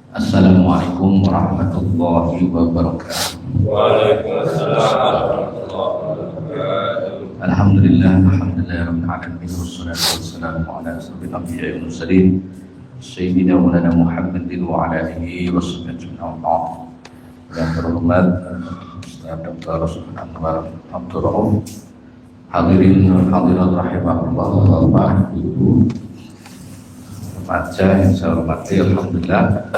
Assalamualaikum warahmatullahi wabarakatuh. Waalaikumsalam warahmatullahi wabarakatuh. Alhamdulillah alamin wassalatu wassalamu ala asyrofil anbiya'i wal mursalin sayyidina maulana Muhammadin wa ala alihi washabbihi ajma'in. Yang terhormat Ustaz Dr. Anwar Abdul Rauf, hadirin hadirat rahimahullah, Bapak Ibu remaja yang saya hormati, alhamdulillah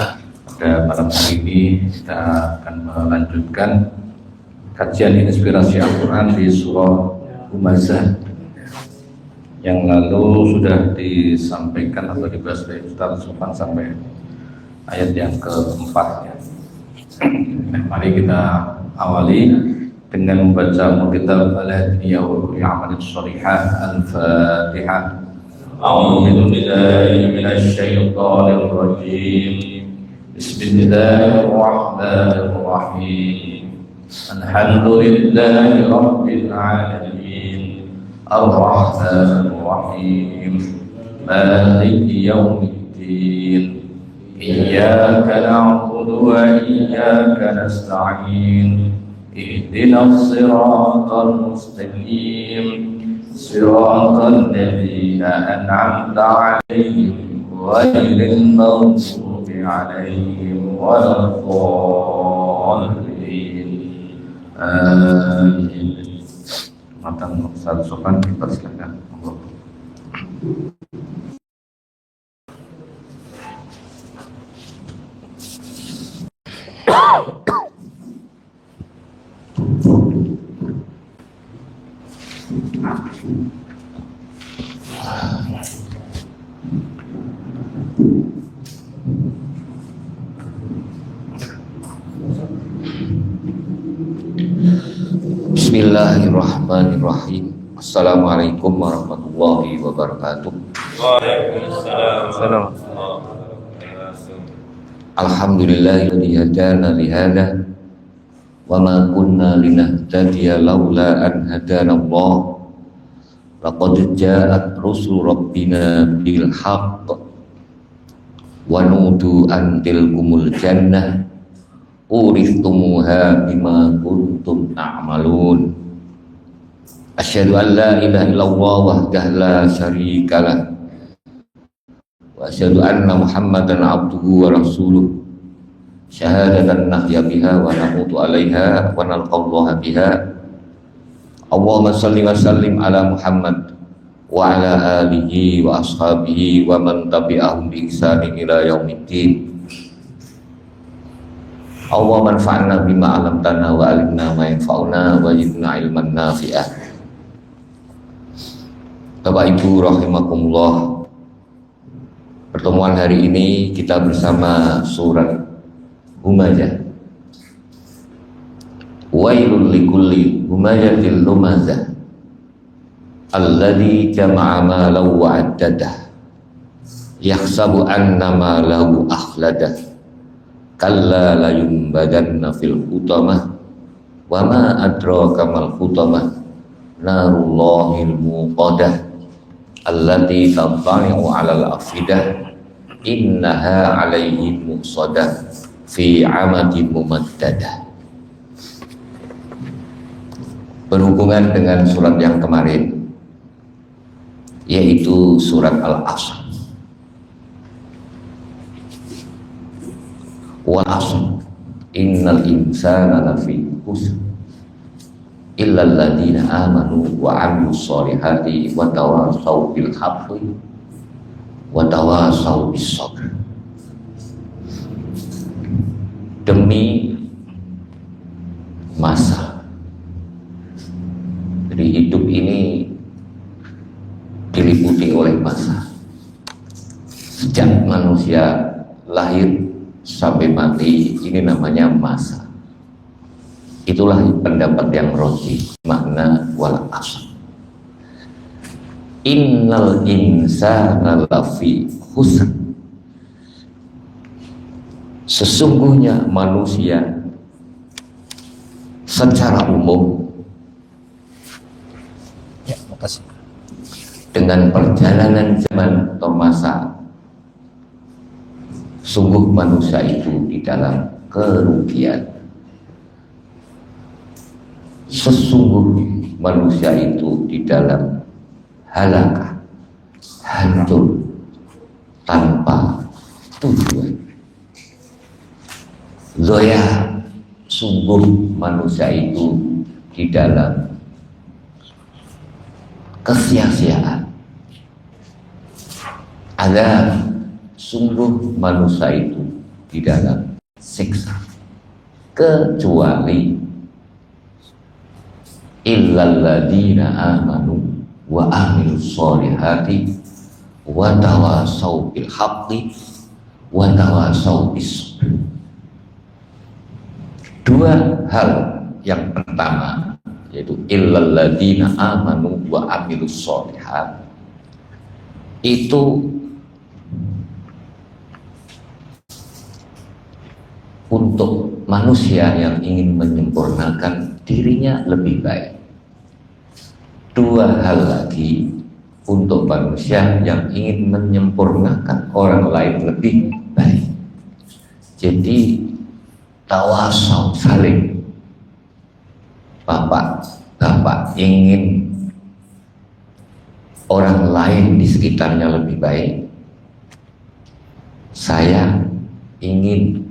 pada malam hari ini kita akan melanjutkan kajian inspirasi Al-Quran di surah Humazah. Yang lalu sudah disampaikan atau dibahas oleh Ustaz Sufan sampai ayat yang keempat ya. Mari kita awali dengan membaca Alkitab al-Hadiyah wa Amalin Shalihah Al-Fatihah. A'udzu billahi minasy syaithanir rajim. Bismillahirrahmanirrahim. Alhamdulillahi rabbil alamin. Ar-Rahmanir Rahim. Maliki yaumiddin. Iyyaka na'budu wa iyyaka nasta'in. Ihdinas siratal mustaqim. Siratal ladzina an'amta 'alaihim ghairil maghdubi 'alaihim waladdallin. Amin. Matan Ustaz Sofan dipersilakan. Bismillahirrahmanirrahim. Assalamualaikum warahmatullahi wabarakatuh. Waalaikumsalam. Alhamdulillahilladzi hadana li hadza wa ma kunna linahtadiya laula an hadana Allah. Laqad ja'at rusul rabbina bil haqq wa nudu an tilkumul jannah uristumuha bima kuntum ta'malun. Asyhadu an la ilaha illallah wahdahu la syarikalah wa asyhadu anna Muhammadan abduhu wa rasuluh syahadatan nahya biha wa namutu 'alaiha wa nalqallaha biha. Allahumma shalli wa sallim ala Muhammad wa ala alihi wa ashabihi wa man tabi'ahum bi ihsanin ila yaumiddin. Allahumma anfa'na bima 'allamtana wa 'allimna ma yanfa'una wa zidna ilman nafi'ah. Bapak Ibu rahimakumullah, pertemuan hari ini kita bersama surat Humazah. Wailul likulli humazatil lumazah alladzi jama'a malahu wa 'addadah yahsabu anna malahu akhladah kalla la yumbadanna fil hutamah wa ma adraka mal hutamah narullahil muqadah allati tattali'u 'alal afidah innaha 'alaihim muqsadah fi 'amadin mumaddadah. Berhubungan dengan surat yang kemarin, yaitu surat Al-Asr. Wal 'asr innal insana lafi khusr illal ladzina amanu wa 'amilus sholihati wa tawassaw bil haqqi wa tawassaw bis sabr. Demi masa. Jadi hidup ini diliputi oleh masa. Sejak manusia lahir sampai mati, ini namanya masa. Itulah pendapat yang rajih, makna wal asr. Innal insana lafi khusr. Sesungguhnya manusia secara umum dengan perjalanan zaman atau masa sungguh manusia itu di dalam kerugian. Sesungguhnya manusia itu di dalam halakah, hancur, tanpa tujuan. Zoya, sungguh manusia itu di dalam kesia-siaan. Ada sungguh manusia itu di dalam siksa, kecuali illalladzina amanu wa amilus solihati wa tawasau bil haqqi wa tawasau bis sabr. Dua hal yang pertama yaitu illalladzina amanu wa amilus solihat, itu untuk manusia yang ingin menyempurnakan dirinya lebih baik. Dua hal lagi untuk manusia yang ingin menyempurnakan orang lain lebih baik. Jadi tawasau, saling. Bapak ingin orang lain di sekitarnya lebih baik, saya ingin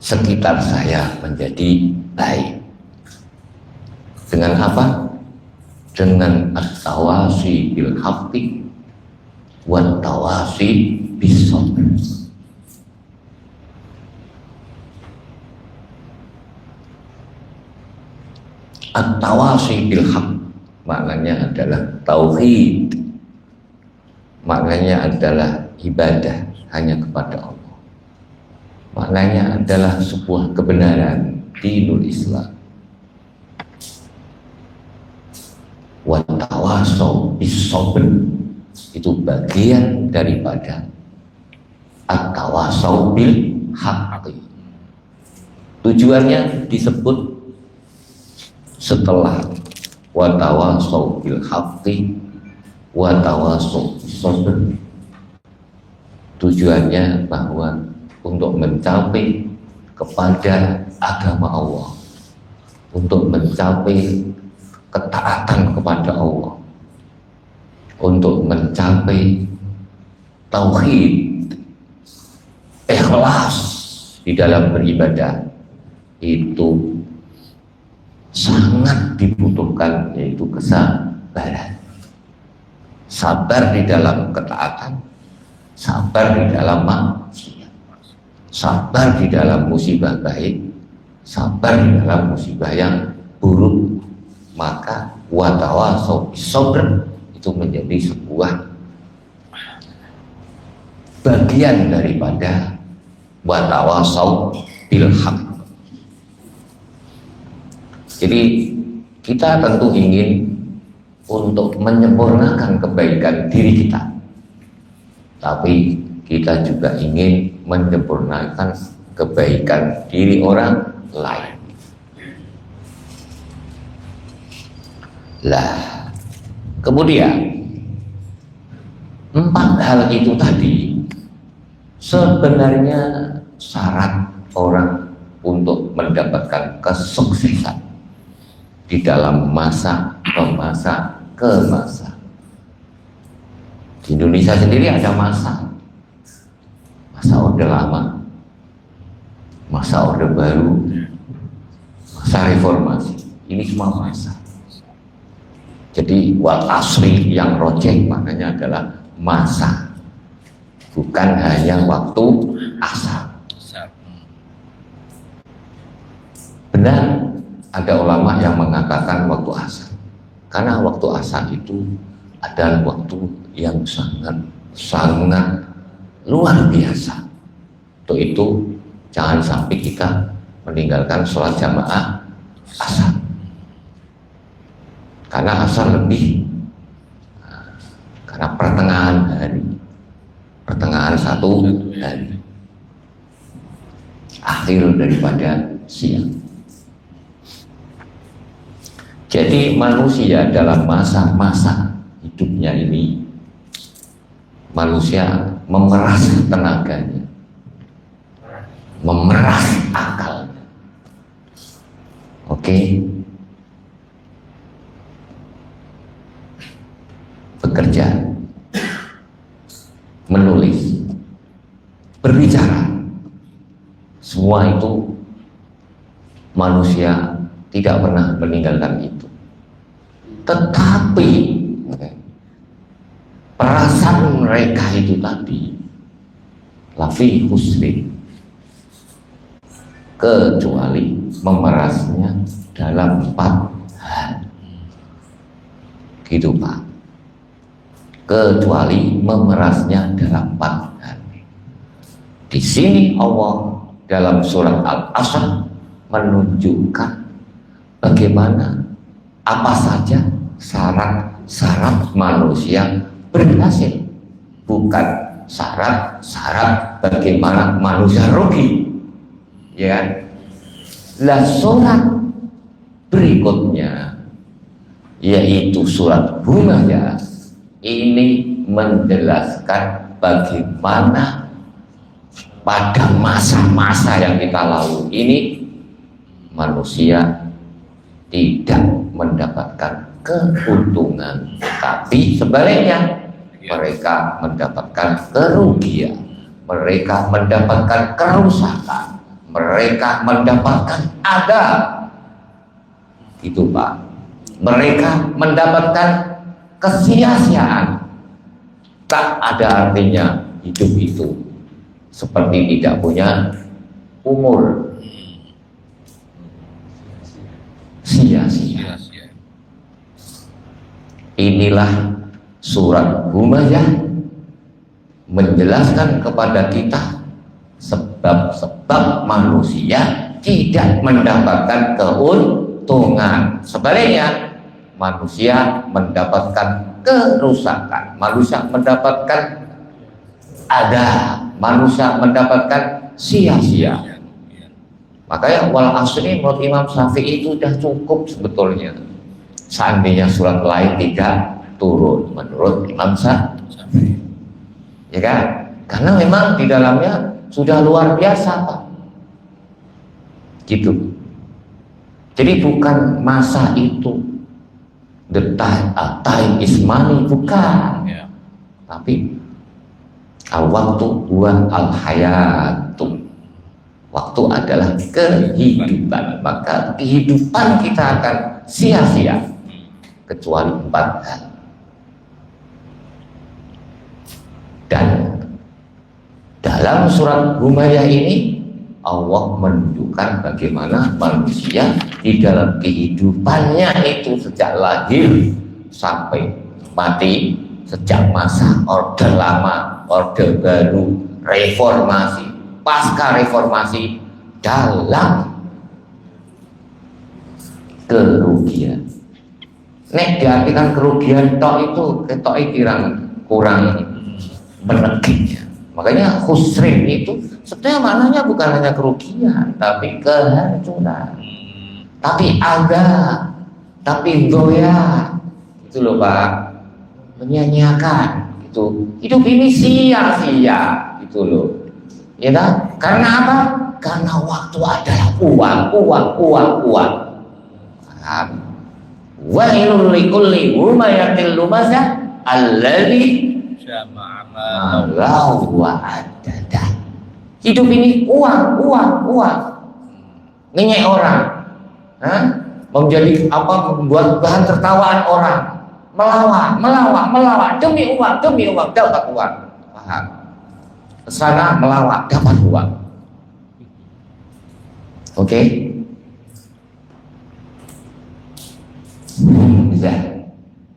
sekitar saya menjadi baik. Dengan apa? Dengan at-tawasi bil haqqi wa tawasi bis sabr. At-tawasi bil haqq maknanya adalah tauhid, maknanya adalah ibadah hanya kepada Allah. Maknanya adalah sebuah kebenaran dinul Islam. Wa tawasau bis sabr itu bagian daripada at-tawasau bil haqqi. Tujuannya disebut setelah wa tawasau bil haqqi wa tawasau bis sabr. Tujuannya bahwa untuk mencapai kepada agama Allah, untuk mencapai ketaatan kepada Allah, untuk mencapai tauhid, ikhlas di dalam beribadah, itu sangat dibutuhkan, yaitu kesabaran. Sabar di dalam ketaatan, sabar di dalam maksiat, sabar di dalam musibah baik, sabar di dalam musibah yang buruk. Maka watawasau bis sabr itu menjadi sebuah bagian daripada watawasau bil haqq. Jadi kita tentu ingin untuk menyempurnakan kebaikan diri kita, tapi kita juga ingin menyempurnakan kebaikan diri orang lain. Lah, kemudian 4 hal itu tadi sebenarnya syarat orang untuk mendapatkan kesuksesan di dalam masa ke masa. Di Indonesia sendiri ada masa Orde Lama, masa Orde Baru, masa Reformasi. Ini semua masa. Jadi wal asri yang rojek maknanya adalah masa, bukan hanya waktu asar. Benar, ada ulama yang mengatakan waktu asar, karena waktu asar itu adalah waktu yang sangat luar biasa. Untuk itu jangan sampai kita meninggalkan sholat jamaah asar, karena asar lebih, karena pertengahan satu hari, akhir daripada siang. Jadi manusia dalam masa-masa hidupnya ini, manusia memeras tenaganya memeras akal. Oke. Bekerja, menulis, berbicara, semua itu manusia tidak pernah meninggalkan itu. Tetapi perasaan mereka itu tadi lafi husri, kecuali memerasnya dalam 4 hal. Gitu Pak. Kecuali memerasnya dalam 4 hal. Di sini Allah dalam surat Al-Asr menunjukkan bagaimana apa saja syarat-syarat manusia berhasil, bukan syarat-syarat bagaimana manusia rugi, ya. Lah surat berikutnya yaitu surat Humayyah ini menjelaskan bagaimana pada masa-masa yang kita lalui ini manusia tidak mendapatkan keuntungan, tapi sebaliknya mereka mendapatkan kerugian, mereka mendapatkan kerusakan, mereka mendapatkan adab. Gitu Pak. Mereka mendapatkan kesia-siaan. Tak ada artinya hidup itu, seperti tidak punya umur, sia-sia. Inilah surat Humayyah menjelaskan kepada kita sebab-sebab manusia tidak mendapatkan keuntungan. Sebaliknya manusia mendapatkan kerusakan, manusia mendapatkan manusia mendapatkan sia-sia. Makanya wal asri menurut Imam Syafi'i itu sudah cukup sebetulnya. Seandainya surat lain tidak turun menurut Imam Syafi'i, ya kan? Karena memang di dalamnya sudah luar biasa Pak. Gitu. Jadi bukan masa itu, the time is money, bukan. Tapi al-waktu huwa al-hayatu. Waktu adalah kehidupan. Maka kehidupan kita akan sia-sia kecuali 4 hal. Dan dalam surat Humayyah ini Allah menunjukkan bagaimana manusia di dalam kehidupannya itu sejak lahir sampai mati, sejak masa Orde Lama, Orde Baru, Reformasi, pasca Reformasi, dalam kerugian. Nek diartikan kerugian tok itu ketok kurang menegiknya. Makanya khusrin itu sebenarnya maknanya bukan hanya kerugian, tapi kehancuran, tapi tapi doya, itu loh Pak, menyanyiakan itu. Hidup ini sia-sia, itu loh, ya kan? Karena apa? Karena waktu adalah uang. Wailul likulli humayatil lumazah alladzi Malau wa adada. Hidup ini uang. Ngenyek orang, menjadi membuat bahan tertawaan orang, melawak demi uang dapat uang. Paham? Kesana melawak dapat uang. Oke?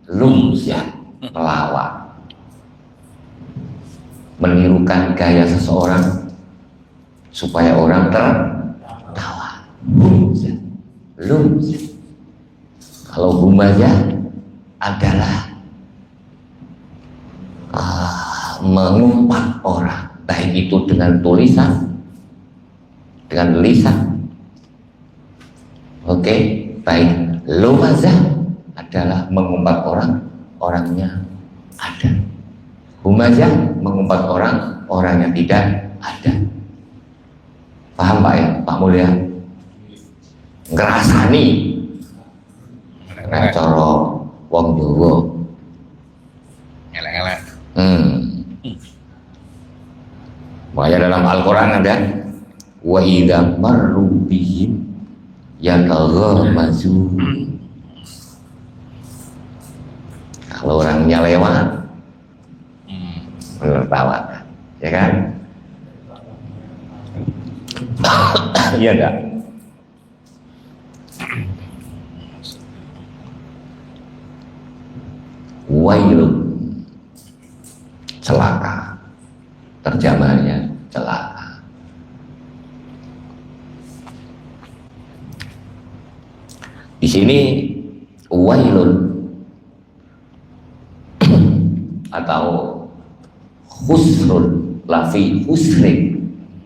Lumzah melawak, menirukan gaya seseorang supaya orang tertawa. Lumzah. Kalau Humayyah adalah mengumpat orang, baik itu dengan tulisan, dengan lisan. Oke, baik. Lumazah adalah mengumpat orangnya ada. Humayyah mengumpat orang yang tidak ada. Paham Pak ya, Pak Mulya? Ngerasani nek cara wong Jawa. Elek-elek. Makanya dalam Al-Quran ada wa idza marru bihim yataghamazun. Kalau orangnya lewat menertawakan, ya kan? Iya enggak? Wailun, celaka, terjemahnya celaka. Di sini wailun atau khusrun lafi husrin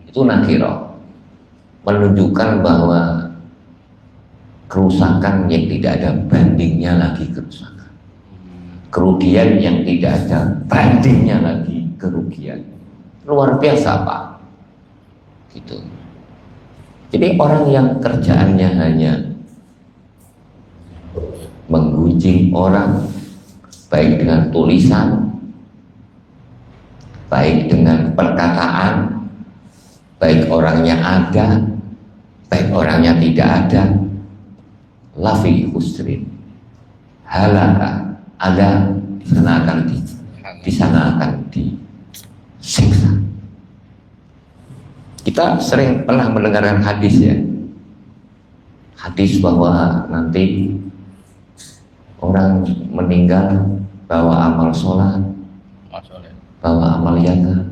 itu nakiro, menunjukkan bahwa kerusakan yang tidak ada bandingnya lagi kerusakan, kerugian yang tidak ada bandingnya lagi kerugian. Luar biasa Pak, gitu. Jadi orang yang kerjaannya hanya menggunjing orang, baik dengan tulisan, baik dengan perkataan, baik orangnya ada, baik orangnya tidak ada, lafi husrin, halaka, ada di sana akan disiksa. Kita sering pernah mendengarkan hadis ya, hadis bahwa nanti orang meninggal bawa amal sholat, bawa amal zakat,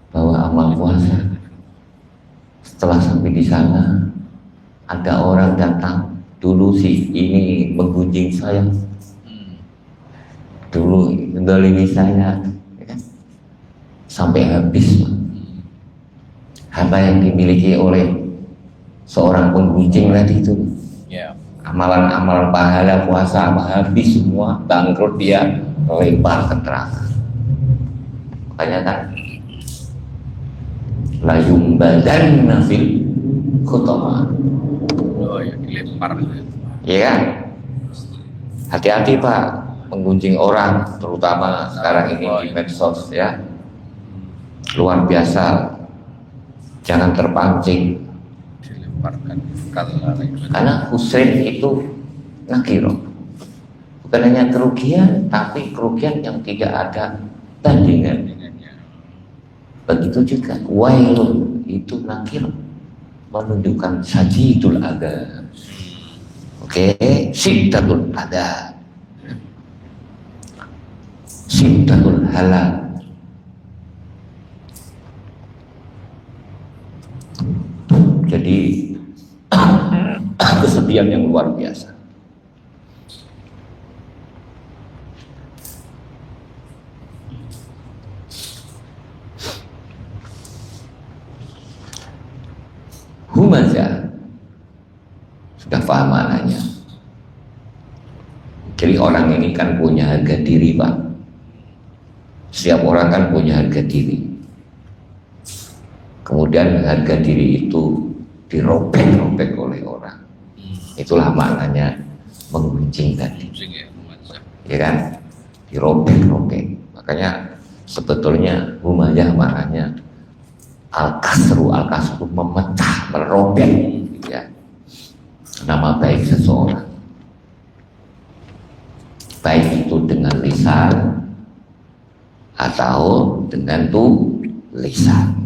bawa amal puasa. Setelah sampai di sana, ada orang datang, dulu sih ini menggunjing saya, dulu mendolimi saya, ya kan? Sampai habis harta yang dimiliki oleh seorang penggunjing tadi itu, amalan-amalan pahala puasa habis semua, bangkrut, dia lempar ke neraka. Makanya kan la yumbadanna fil khutama. Oh ya, dilempar. Iya kan? Hati-hati Pak menggunjing orang, terutama sekarang ini di medsos ya. Luar biasa. Jangan terpancing. Dilemparkan Karena husrin itu nakiro. Bukan hanya kerugian, tapi kerugian yang tidak ada bandingan. Begitu juga wailun itu nakiro, menunjukkan sajidul adab. Oke, syiddatul adab, syiddatul halal. Jadi kesedihan yang luar biasa. Humaza, sudah paham maknanya. Jadi orang ini kan punya harga diri Pak. Setiap orang kan punya harga diri. Kemudian harga diri itu dirobek-robek oleh orang. Itulah maknanya menggunjing tadi, ya kan? Dirobek-robek. Makanya sebetulnya humayah maknanya al-kasru memecah, merobek, ya. Nama baik seseorang, baik itu dengan lisan atau dengan tulisan.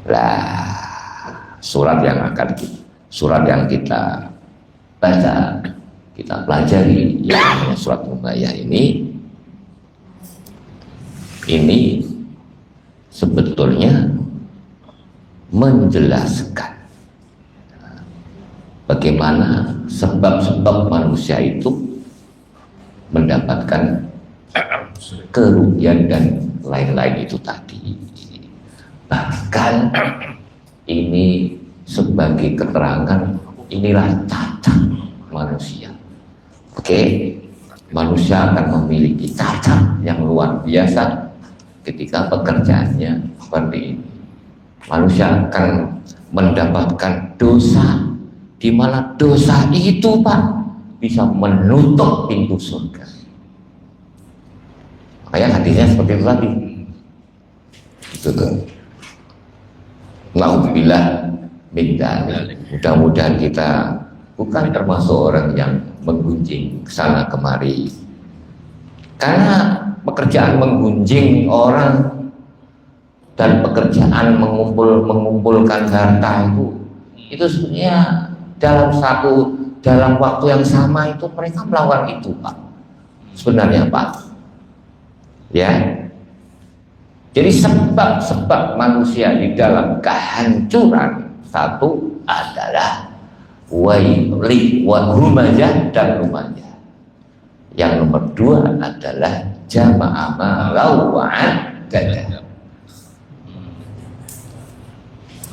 Lah, surat yang kita baca, kita pelajari, yang surat Humayah ini sebetulnya menjelaskan bagaimana sebab-sebab manusia itu mendapatkan kerugian dan lain-lain itu tadi. Bahkan ini sebagai keterangan, inilah cacat manusia. Oke, manusia akan memiliki cacat yang luar biasa ketika pekerjaannya seperti ini. manusia akan mendapatkan dosa, di mana dosa itu Pak bisa menutup pintu surga. Makanya hadisnya seperti itu tadi. Itu tuh. Alhamdulillah minta. Mudah-mudahan kita bukan termasuk orang yang menggunjing kesana kemari. Karena pekerjaan menggunjing orang dan pekerjaan mengumpulkan harta itu sebenarnya dalam waktu yang sama itu mereka melakukan itu Pak. Sebenarnya Pak. Ya. Jadi sebab-sebab manusia di dalam kehancuran satu adalah humajah dan rumajah. Yang nomor dua adalah jama'ah malau wa'adada.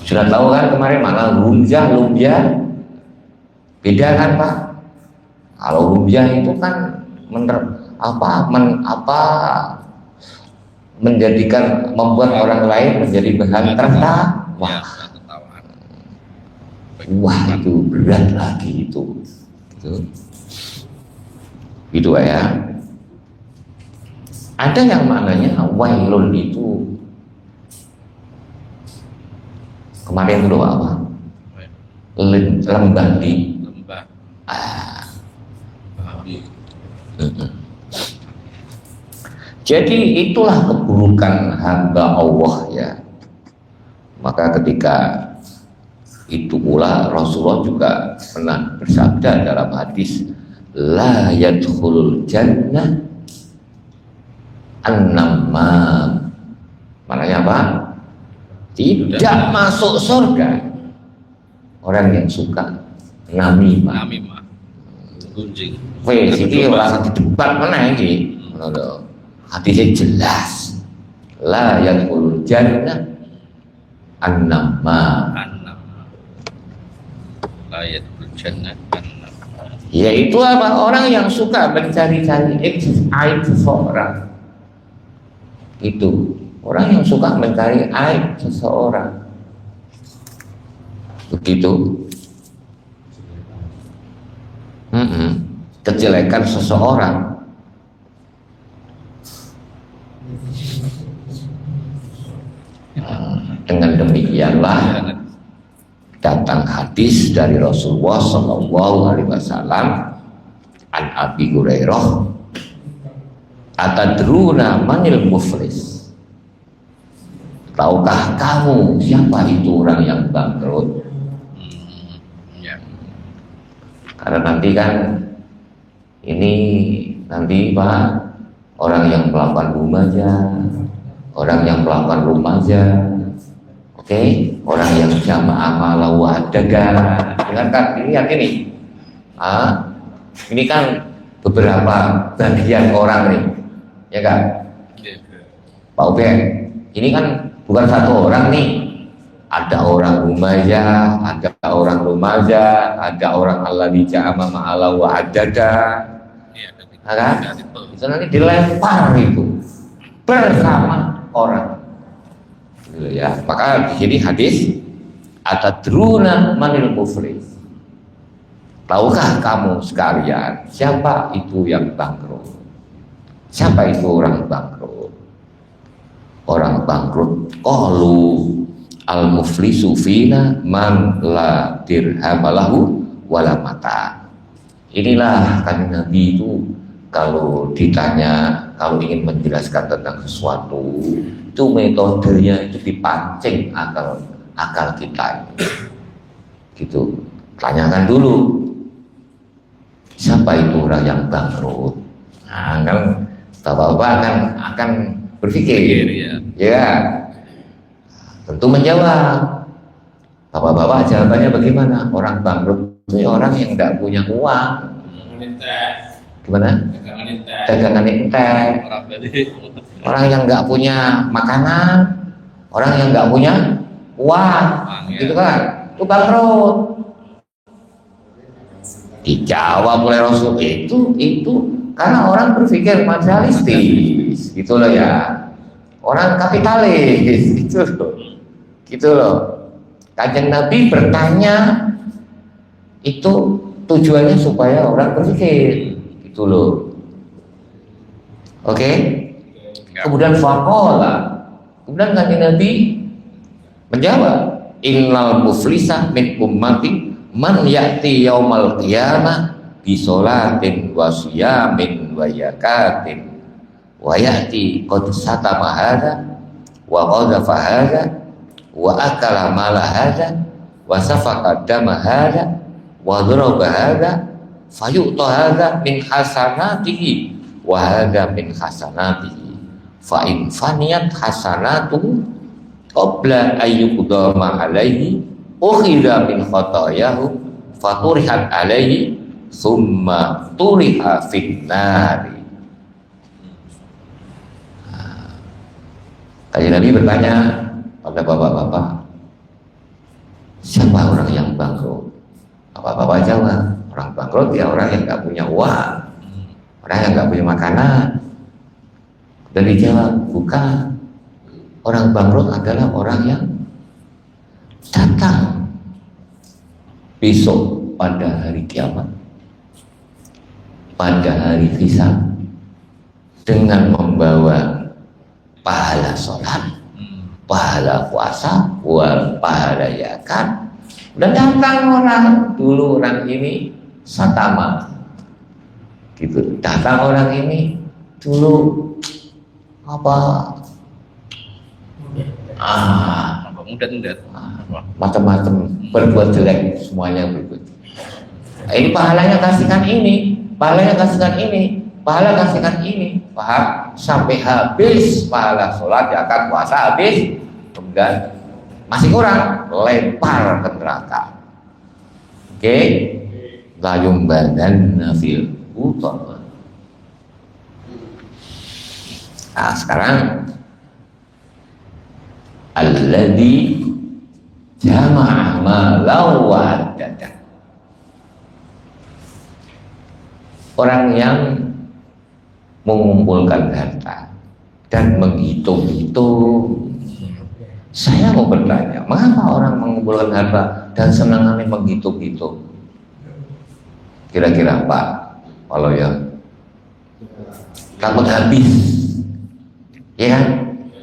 Sudah tahu kan kemarin mana lumjah, beda kan Pak? Kalau lumjah itu kan membuat orang lain menjadi bahan tertawa. Wah itu berat lagi itu. Gitu ya. Ada yang maknanya wailun itu kemarin itu apa? Lembah di Jadi itulah keburukan hamba Allah ya. Maka ketika itu pula Rasulullah juga pernah bersabda dalam hadis, la yadkhulul jannah an-namam. Maknanya apa? Tidak masuk surga orang yang suka namimah. Gunjing. Wes iki ora debat mana iki. Hadisnya jelas. La yadkhulul jannah an-namam. La yadkhulul jannah an-namam. Yaitu apa? Orang yang suka mencari-cari aib seseorang. Itu orang yang suka mencari aib seseorang. Begitu. Kejelekan seseorang. Dengan demikianlah datang hadis dari Rasulullah Shallallahu Alaihi Wasallam an Abi Hurairah, atadruna manil muflis? Tahukah kamu siapa itu orang yang bangkrut? Karena nanti kan ini nanti Pak, orang yang melakukan rumajah, oke, orang yang jamaah malau adaga, dengarkan ini, ini kan beberapa bagian orang nih, ya kan, Pak Ubed, ini kan bukan satu orang nih. Ada orang rumajah, ada orang alladzi ja'ama ma'ala wa adada. Kan? Itu nanti dilempar itu bersama orang. Gitu ya. Maka di sini hadis atadruna manil muflis? Tahukah kamu sekalian siapa itu yang bangkrut? Siapa itu orang bangkrut? Orang bangkrut qalu al-muflisu fina man la dirhamalahu wala mata. Inilah kan Nabi itu kalau ditanya, kalau ingin menjelaskan tentang sesuatu, itu metodenya itu dipancing akal kita. Gitu. Tanyakan dulu, siapa itu orang yang bangkrut? Nah, kan Bapak akan berpikir, ya. Tentu menjawab. Bapak-bapak jawabannya bagaimana? Orang bangkrut itu orang yang tidak punya uang. Gimana? Dagangan entek. Orang yang nggak punya makanan, orang yang nggak punya uang, gitu kan? Itu bangkrut. Dijawab oleh Rasul itu karena orang berpikir materialistis, gitu loh ya. Orang kapitalis, gitu loh. gitu loh. Kanjeng Nabi bertanya itu tujuannya supaya orang berpikir, gitu loh. Oke? Kemudian faqala, kemudian kanjeng Nabi menjawab, innal muflisa min ummati man ya'ti yaumal qiyamah bi sholatin wa siyamin wa yakatin wa ya'ti qad satama hadza wa qadhafa hadza wa akala mala hadza wa safaqa dama hadza wa daraba hadza fayu'ta hadza min hasanatihi wa hadza min hasanatihi fa in faniyat hasanatu qabla ayyuqdama alaihi ukhidha min khotoyahu faturihat alaihi summa turiha fitnari. Kajian Nabi bertanya pada bapak-bapak, siapa orang yang bangkrut? Bapak-bapak jawab, orang bangkrut ya orang yang nggak punya uang, orang yang nggak punya makanan. Dan dijawab, bukan. Orang bangkrut adalah orang yang datang besok pada hari kiamat, pada hari hisab, dengan membawa pahala sholat, pahala puasa, pahala zakat. Dan datang orang dulu, orang ini satama, gitu. Datang orang ini dulu apa? Macam-macam berbuat jelek, semuanya berbuat. Ini pahalanya kasihkan ini, pahalanya kasihkan ini, pahala kasihkan ini, paham? Sampai habis pahala sholat, zakat, puasa habis, kemudian masih kurang, lempar ke neraka. Oke, layum badan nafil utama. Nah sekarang alladzi jama'a malau wa adada, orang yang mengumpulkan harta dan menghitung-hitung. Saya mau bertanya, mengapa orang mengumpulkan harta dan senang menghitung-hitung? Kira-kira Pak, kalau yang takut habis, ya kan?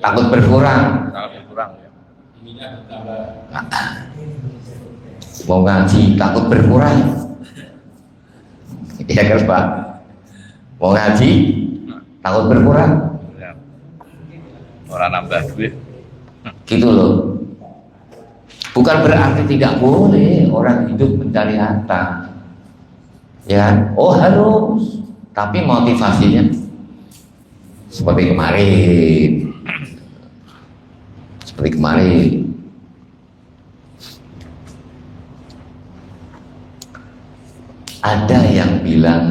Takut berkurang. Mau ngaji takut berkurang, ya kan Pak? Mau ngaji takut berkurang, orang nambah duit, gitu loh. Bukan berarti tidak boleh orang hidup mencari harta, ya kan? Oh harus, tapi motivasinya seperti kemarin, ada yang bilang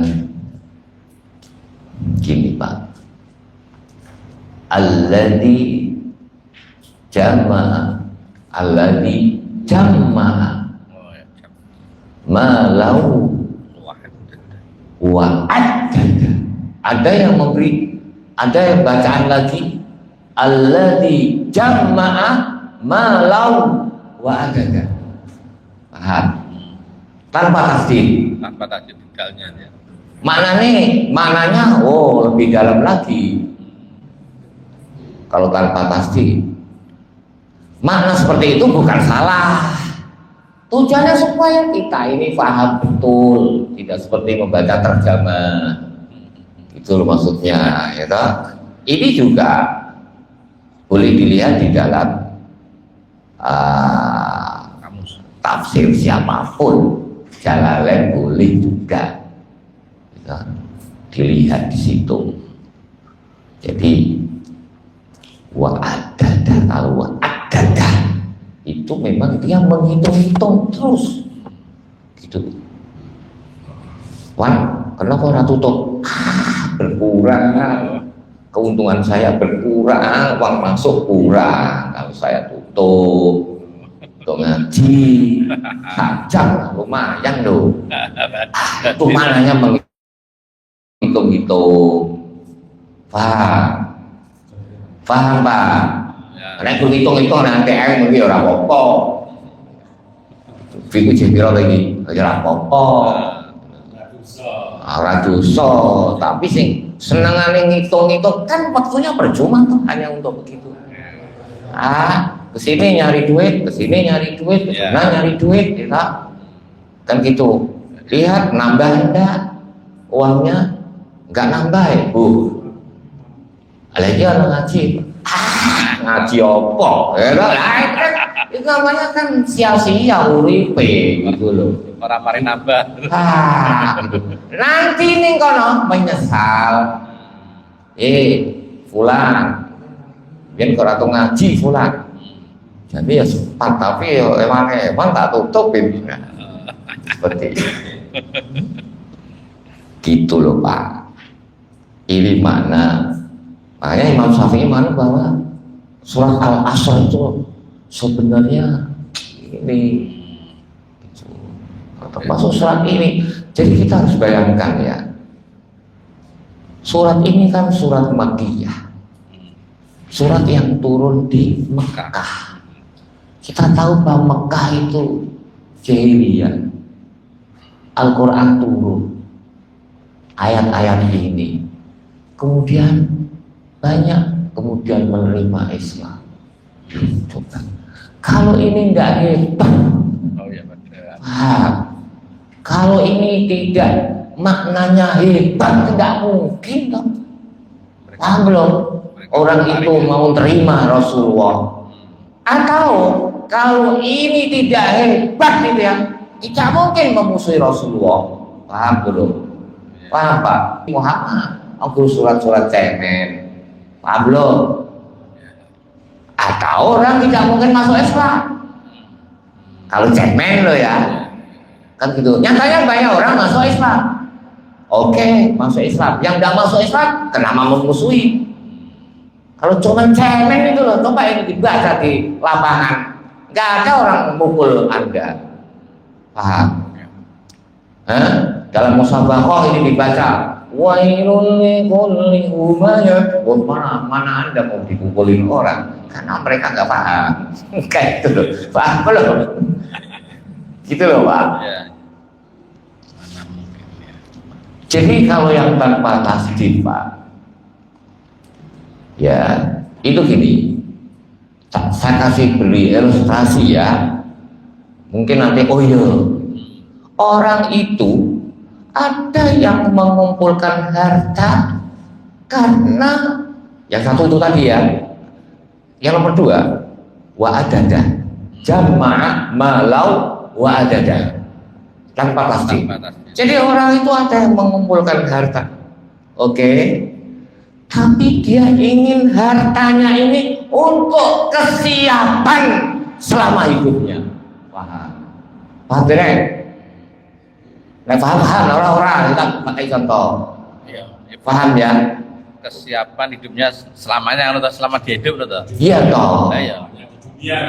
gini Pak, alladzi jama'a malau wa adada. Ada yang memberi, ada yang bacaan lagi alladzi jama'a malau wa adada. Paham? Tanpa tasdid, tinggalnya ya. Maknanya lebih dalam lagi. Kalau tanpa tasdid, makna seperti itu bukan salah. Tujuannya supaya kita ini paham betul, tidak seperti membaca terjemah. Itu loh maksudnya, ya toh? Ini juga boleh dilihat di dalam tafsir siapapun. Jalalain boleh juga, ya, dilihat di situ. Jadi wa'adada, kalau wa'adada itu memang dia menghitung-hitung terus, gitu. Kenapa orang tutup? Berkurang, keuntungan saya berkurang, uang masuk kurang. Kalau saya tutup untuk ngaji sajam lumayan loh. Itu mananya menghitung-hitung. Paham Pak? Nek hitung-hitung nang ATM iki ora apa-apa. Fiku piro lagi, ora apa-apa. Ora dosa, tapi sing senengane ngitung-ngitung kan waktunya percuma tuh hanya untuk begitu. Kesini nyari duit, kesini nyari duit, kesana nyari duit, ya kan gitu. Lihat nambah enggak uangnya, enggak nambah ya bu. Lagi orang ngaji, ngaji opo, itu namanya kan sia-sia uripe gitu loh. Orang mari nambah. Gitu. Nanti nih kono menyesal. Fulan, biar kau ratu ngaji fulan. Jadi ya sempat, tapi ya emang tak tutupin. Seperti itu. Gitu loh Pak. Ini mana? Makanya Imam Syafi'i mana bahwa surat Al-Asr itu sebenarnya ini termasuk surat ini. Jadi kita harus bayangkan ya, surat ini kan surat Makkiyah, surat yang turun di Mekah. Kita tahu bahwa Mekah itu jahiliyah. Al-Quran turun ayat-ayat ini, kemudian banyak kemudian menerima Islam. Coba kalau ini tidak hebat, kalau ini tidak maknanya hebat, tidak mungkin dong. Paham belum? Orang itu mau terima Rasulullah. Atau kalau ini tidak hebat gitu ya, tidak mungkin memusuhi Rasulullah. Paham belum? Paham Pak? Muhammad aku surat-surat cemen. Paham belum? Atau orang tidak mungkin masuk Islam. Kalau cemen lo ya, kan gitu. Nyatanya banyak orang masuk Islam. Oke, masuk Islam. Yang tidak masuk Islam, kenapa memusuhi? Kalau cuma cemen itu loh, coba ini dibaca di lapangan, nggak ada orang mukul Anda. Paham? Dalam musabaqah ini dibaca, wailul likulli humayat. Mana Anda mau dipukulin orang? Karena mereka nggak paham. Kayak itu loh, paham belum? Gitu loh Pak. Jadi kalau yang tanpa tasdid Pak, ya itu gini, saya kasih beri ilustrasi ya, mungkin nanti oh iya, orang itu ada yang mengumpulkan harta karena yang satu itu tadi ya, yang nomor dua wa adada, jamaah malau wa adada, tanpa pasti. Jadi orang itu ada yang mengumpulkan harta, oke. Tapi dia ingin hartanya ini untuk kesiapan selama hidupnya. Paham? Paham tidak? Nah, paham orang-orang kita pakai contoh. Paham ya? Kesiapan hidupnya selamanya atau selama dia hidup atau? Iya toh. Iya.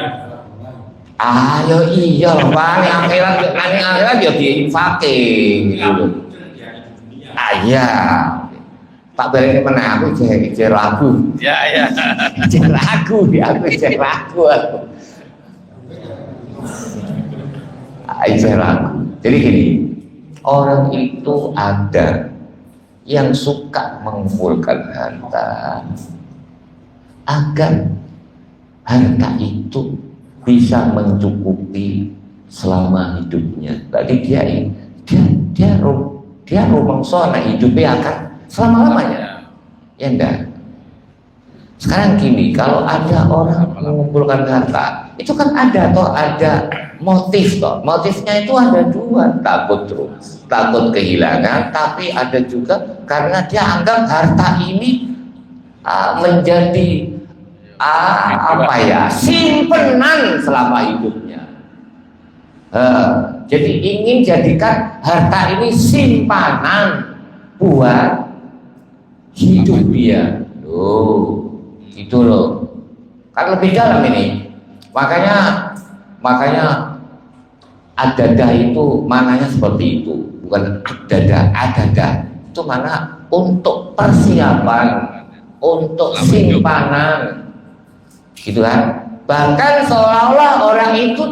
Ayo iya loh Pak, akhirat ya diinfakin gitu. Iya. Pak balik mana aku jar lagu. Ya. Jar lagu ya, aku jar lagu. Jar lagu. Jadi gini, orang itu ada yang suka mengumpulkan harta agar harta itu bisa mencukupi selama hidupnya. Tadi dia rumangsa nek hidupnya akan selama-lamanya. Ya enggak. Sekarang gini, kalau ada orang mengumpulkan harta, itu kan ada motif toh. Motifnya itu ada dua, takut kehilangan, tapi ada juga karena dia anggap harta ini menjadi simpenan selama hidupnya. Jadi ingin jadikan harta ini simpanan buat hidup dia. Itu loh. Kan lebih dalam ini. Makanya adadah itu mananya seperti itu, bukan adadah itu mana untuk persiapan, untuk simpanan. gitu kan. Bahkan seolah-olah orang itu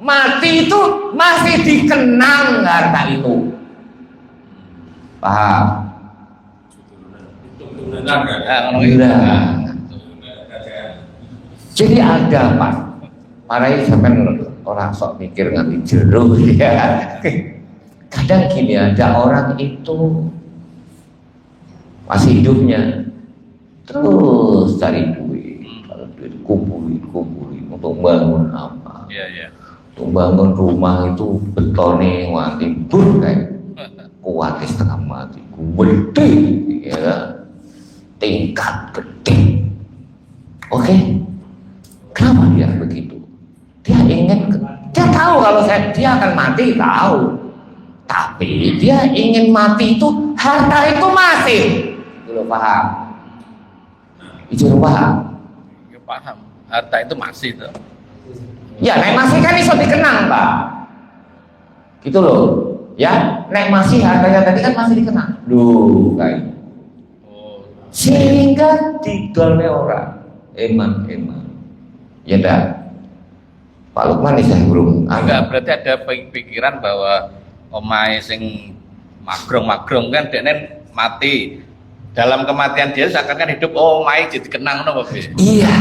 mati itu masih dikenang harta itu, paham? Nah, jadi ada Pak, para sampean orang sok mikir nganti jero ya. Kadang gini, ada orang itu masih hidupnya terus cari duit, kalau duit kumpulin untuk bangun apa? Untuk bangun rumah itu betonnya wanti bur kayak kuat setengah mati, gede, ya, tingkat gede. Oke, kenapa dia begitu? Dia tahu kalau dia akan mati, tahu. Tapi dia ingin mati itu, harta itu masih. Belum paham? Itu paham? Ya, paham. Harta itu masih tuh. Ya, nek masih kan iso dikenang, Pak. Gitu loh. Ya, nek masih hartanya tadi kan masih dikenang. Duh, kayak. Sehingga didolne orang eman. Ya enggak? Pak Lukman saya belum. Enggak, berarti ada pikiran bahwa omahe sing magrong kan dekne mati. Dalam kematian dia seakan kan hidup, omahe jadi kenang ngono Pak. Iya.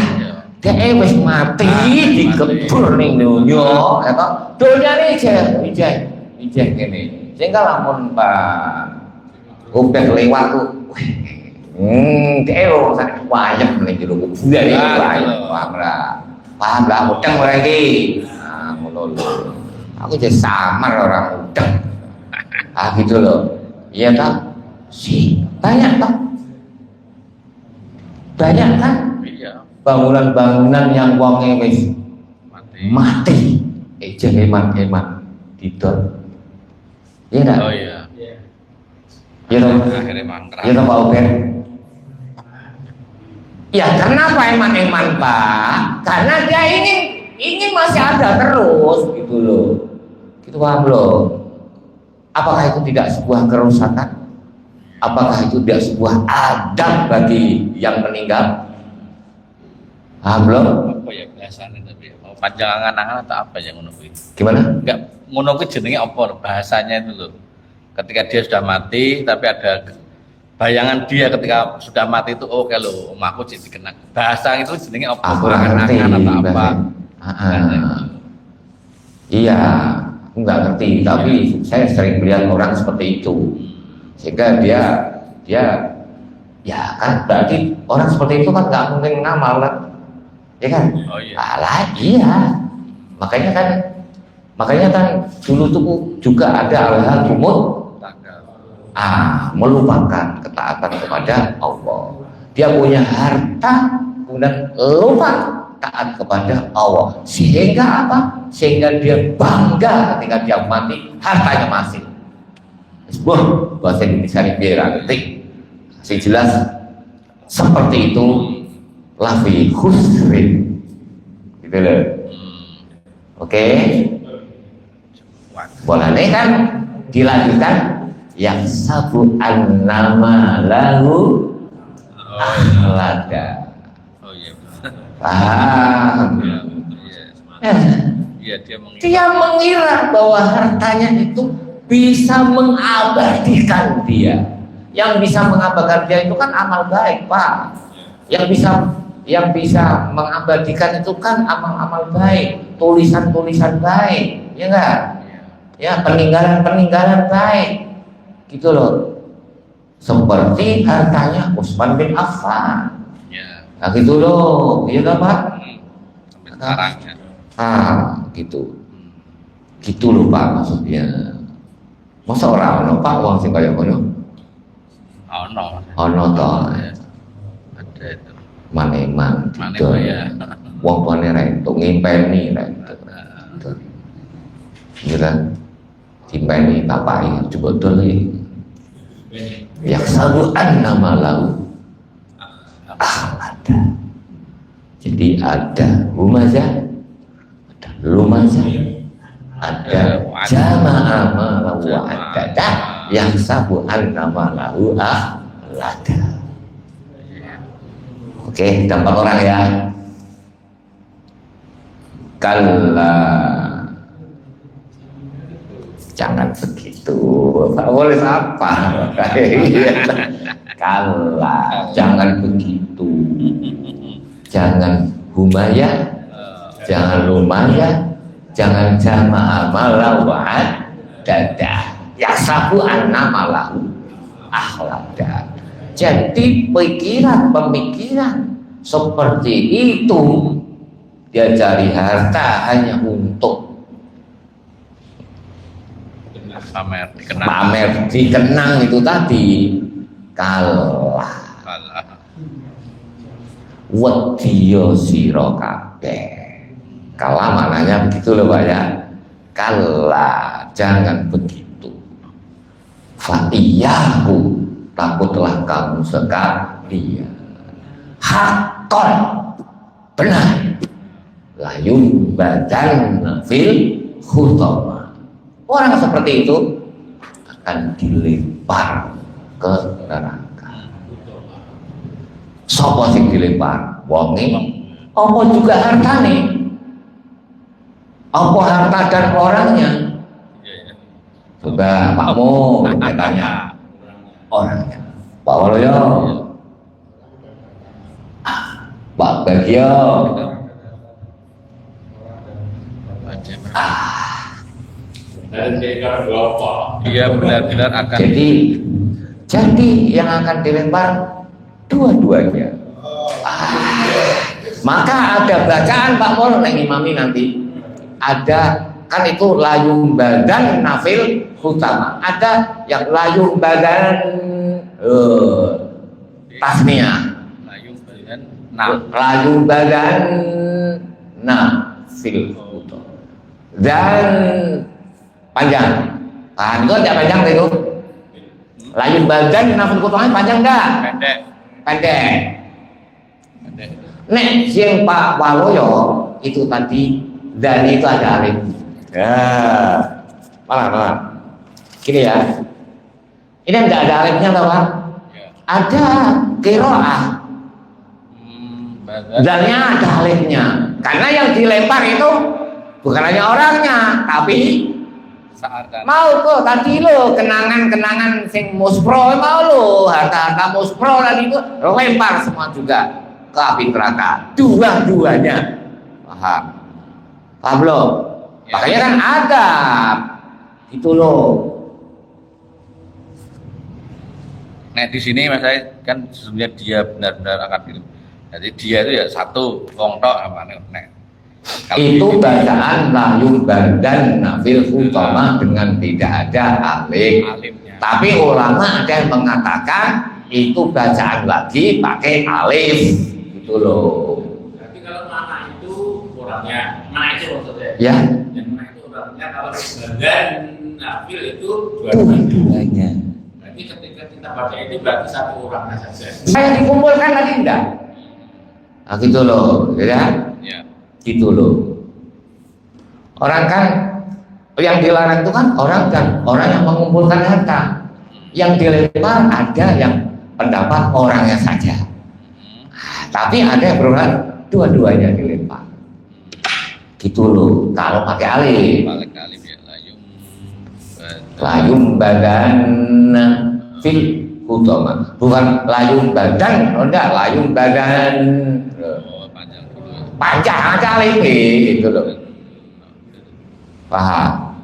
Dia wis mati dikebur ning donya, ya toh. Donyane ijeh kene. Sehingga lamun Pak Ubed lewat tuh. Dia urusan wayang ning jero kuburan iki wayang. Paham lah, mudeng ora iki. Nah, ngono lho. Aku jadi samar orang mudeng. Gitu loh. Iya tak? Banyak tak? Banyak kan? Iya. Bangunan-bangunan yang wonge wis mati. Ejeh eman didol. Iya tak? Oh iya. Iya toh? Akhirnya mangkrak. Iya toh Pak Ubed? Ya kenapa eman Pak? Karena dia ingin masih ada terus gitu loh. Gitu paham loh. Apakah itu tidak sebuah kerusakan? Apakah itu tidak sebuah adab bagi yang meninggal? Paham loh? Apa ya bahasanya tapi panjang angan-angan atau apa yang ngono kuwi? Gimana? Enggak, ngono kuwi jenenge apa bahasanya itu loh. Ketika dia sudah mati tapi ada bayangan dia ketika sudah mati itu, oh kalau omahku jadi kena bahasa itu jenenge apa? Aku ngerti atau apa? Iya, aku nggak ngerti, tapi saya sering melihat orang seperti itu, sehingga dia ya kan berarti orang seperti itu kan nggak mungkin ngamal kan, ya kan? Oh iya. Alah, iya, makanya kan dulu tuh juga ada hal-hal melupakan ketaatan kepada Allah. Dia punya harta, kemudian lupa taat kepada Allah. Sehingga apa? Sehingga dia bangga ketika dia mati, hartanya masih. Bahasa Indonesia ini biar ngerti. Masih jelas seperti itu. Lafi khusrin. Gitu loh. Oke. Boleh kan dilanjutkan. Yang sabu annama lahu akhlada. Oh iya. Paham? Iya, dia mengira bahwa hartanya itu bisa mengabadikan dia. Yang bisa mengabadikan dia itu kan amal baik, Pak. Yang bisa mengabadikan itu kan amal-amal baik, tulisan-tulisan baik, ya enggak? Ya, peninggalan-peninggalan baik. Gitu loh, seperti hartanya Utsman bin Affan. Ya. Nah gitu loh, iya kan Pak? Sampai sekarang ya. Gitu loh Pak maksudnya. Masa orang Pak uang sing kaya ngono? Ono toh. Ada itu. Maneman gitu. Ya. Wong tuane rek entuk ngimpeni rek. Iya kan? Timpeni tapai coba dulu. Yang sabu annama lahu akhlada. Jadi ada humazah, ada lumazah, ada jama'a ma wa adada. Yang sabu annama lahu akhlada. Oke, 4 orang ya. Kalla, jangan begitu. Tak boleh apa? Kalla, jangan begitu. Jangan humaya, jangan lumaya, jangan jama'a malawat dada. Yasabu anna malahu akhlada. Jadi pemikiran seperti itu, dia cari harta hanya untuk pamer dikenang itu tadi. Kalah wadiyo siro kabeh. Kalah maknanya begitu loh Pak ya. Kalah, jangan begitu. Fa'iyahu, takutlah kamu sekalian. Hakon, benar. Layum badan fil khutama. Orang seperti itu akan dilempar ke neraka. Sopo sing dilempar? Wonge. Apa juga hartane? Apa harta dan orangnya? Coba Pakmu tanya orangnya. Pak Waloyo, Pak Bagio. Dia benar-benar akan. Jadi yang akan dilempar dua-duanya. Maka ada bacaan Pak Mol yang imami nanti. Ada kan itu layung badan nafil utama. Ada yang layung badan tasniah. Layung badan nafil utama. Dan panjang. Kan itu tidak panjang itu. Layung badan nafil utama panjang enggak? Pendek. Nek sing Pak Waloyo itu tadi. Dan itu ada alif. Ya, malah. Gini ya. Ini enggak ada alifnya tau Pak? Ada qiraah. Dannya ada alifnya. Karena yang dilempar itu bukan hanya orangnya, tapi mau tuh tadi lo kenangan sing muspro mau lo harta muspro tadi itu lempar semua juga ke api neraka. Dua-duanya. Paham? Pablo, makanya kan ada itu loh. Nah di sini mas saya kan sesungguhnya dia benar-benar akan film. Jadi dia itu ya satu wong tok apa nek. Itu bacaan layung badan nafil utama dengan tidak ada alif. Tapi ulama ada yang mengatakan itu bacaan lagi pakai alif, gitu loh. Tapi kalau mana itu orangnya. Mana itu maksudnya? Ya. Yang mana itu orangnya kalau badan nafil itu dua-duanya. Berarti ketika kita baca itu berarti satu orangnya saja. Saya dikumpulkan lagi enggak? Nah, gitu loh, ya? Ya. Gitu loh. Orang kan yang dilarang itu kan orang yang mengumpulkan harta. Yang dilempar ada yang pendapat orangnya saja. Tapi ada yang berulang dua-duanya dilempar. Gitu loh, kalau pakai alif. Ya, layung badan fil utama. Bukan layung badan, enggak, layung badan. Panjang aja alif gitu loh. Paham?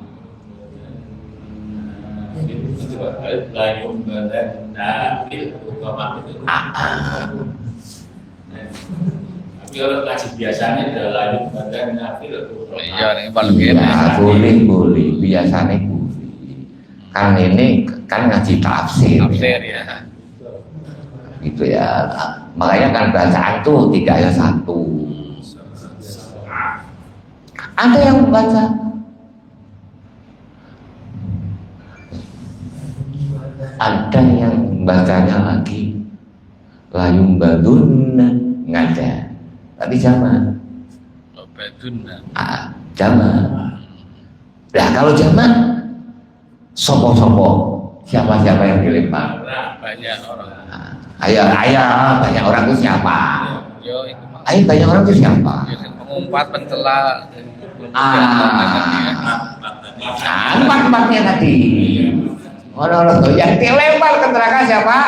Layung badan nafil utama itu. Tapi kalau kaji biasanya adalah layung badan nafil utama. Iya, ini paling boleh biasanya boleh. Kan ini kan ngaji tafsir ya. Gitu ya. Makanya kan bacaan tuh tidak hanya satu. Ada yang membaca ada yang bacanya lagi layung badun ngada tapi jama jama. Nah kalau jama sopo siapa yang dilempar banyak orang. Ayah banyak orang itu siapa? Banyak orang itu siapa? pengumpat, pencela. Empat-empatnya tadi. Yang dilempar ke neraka siapa?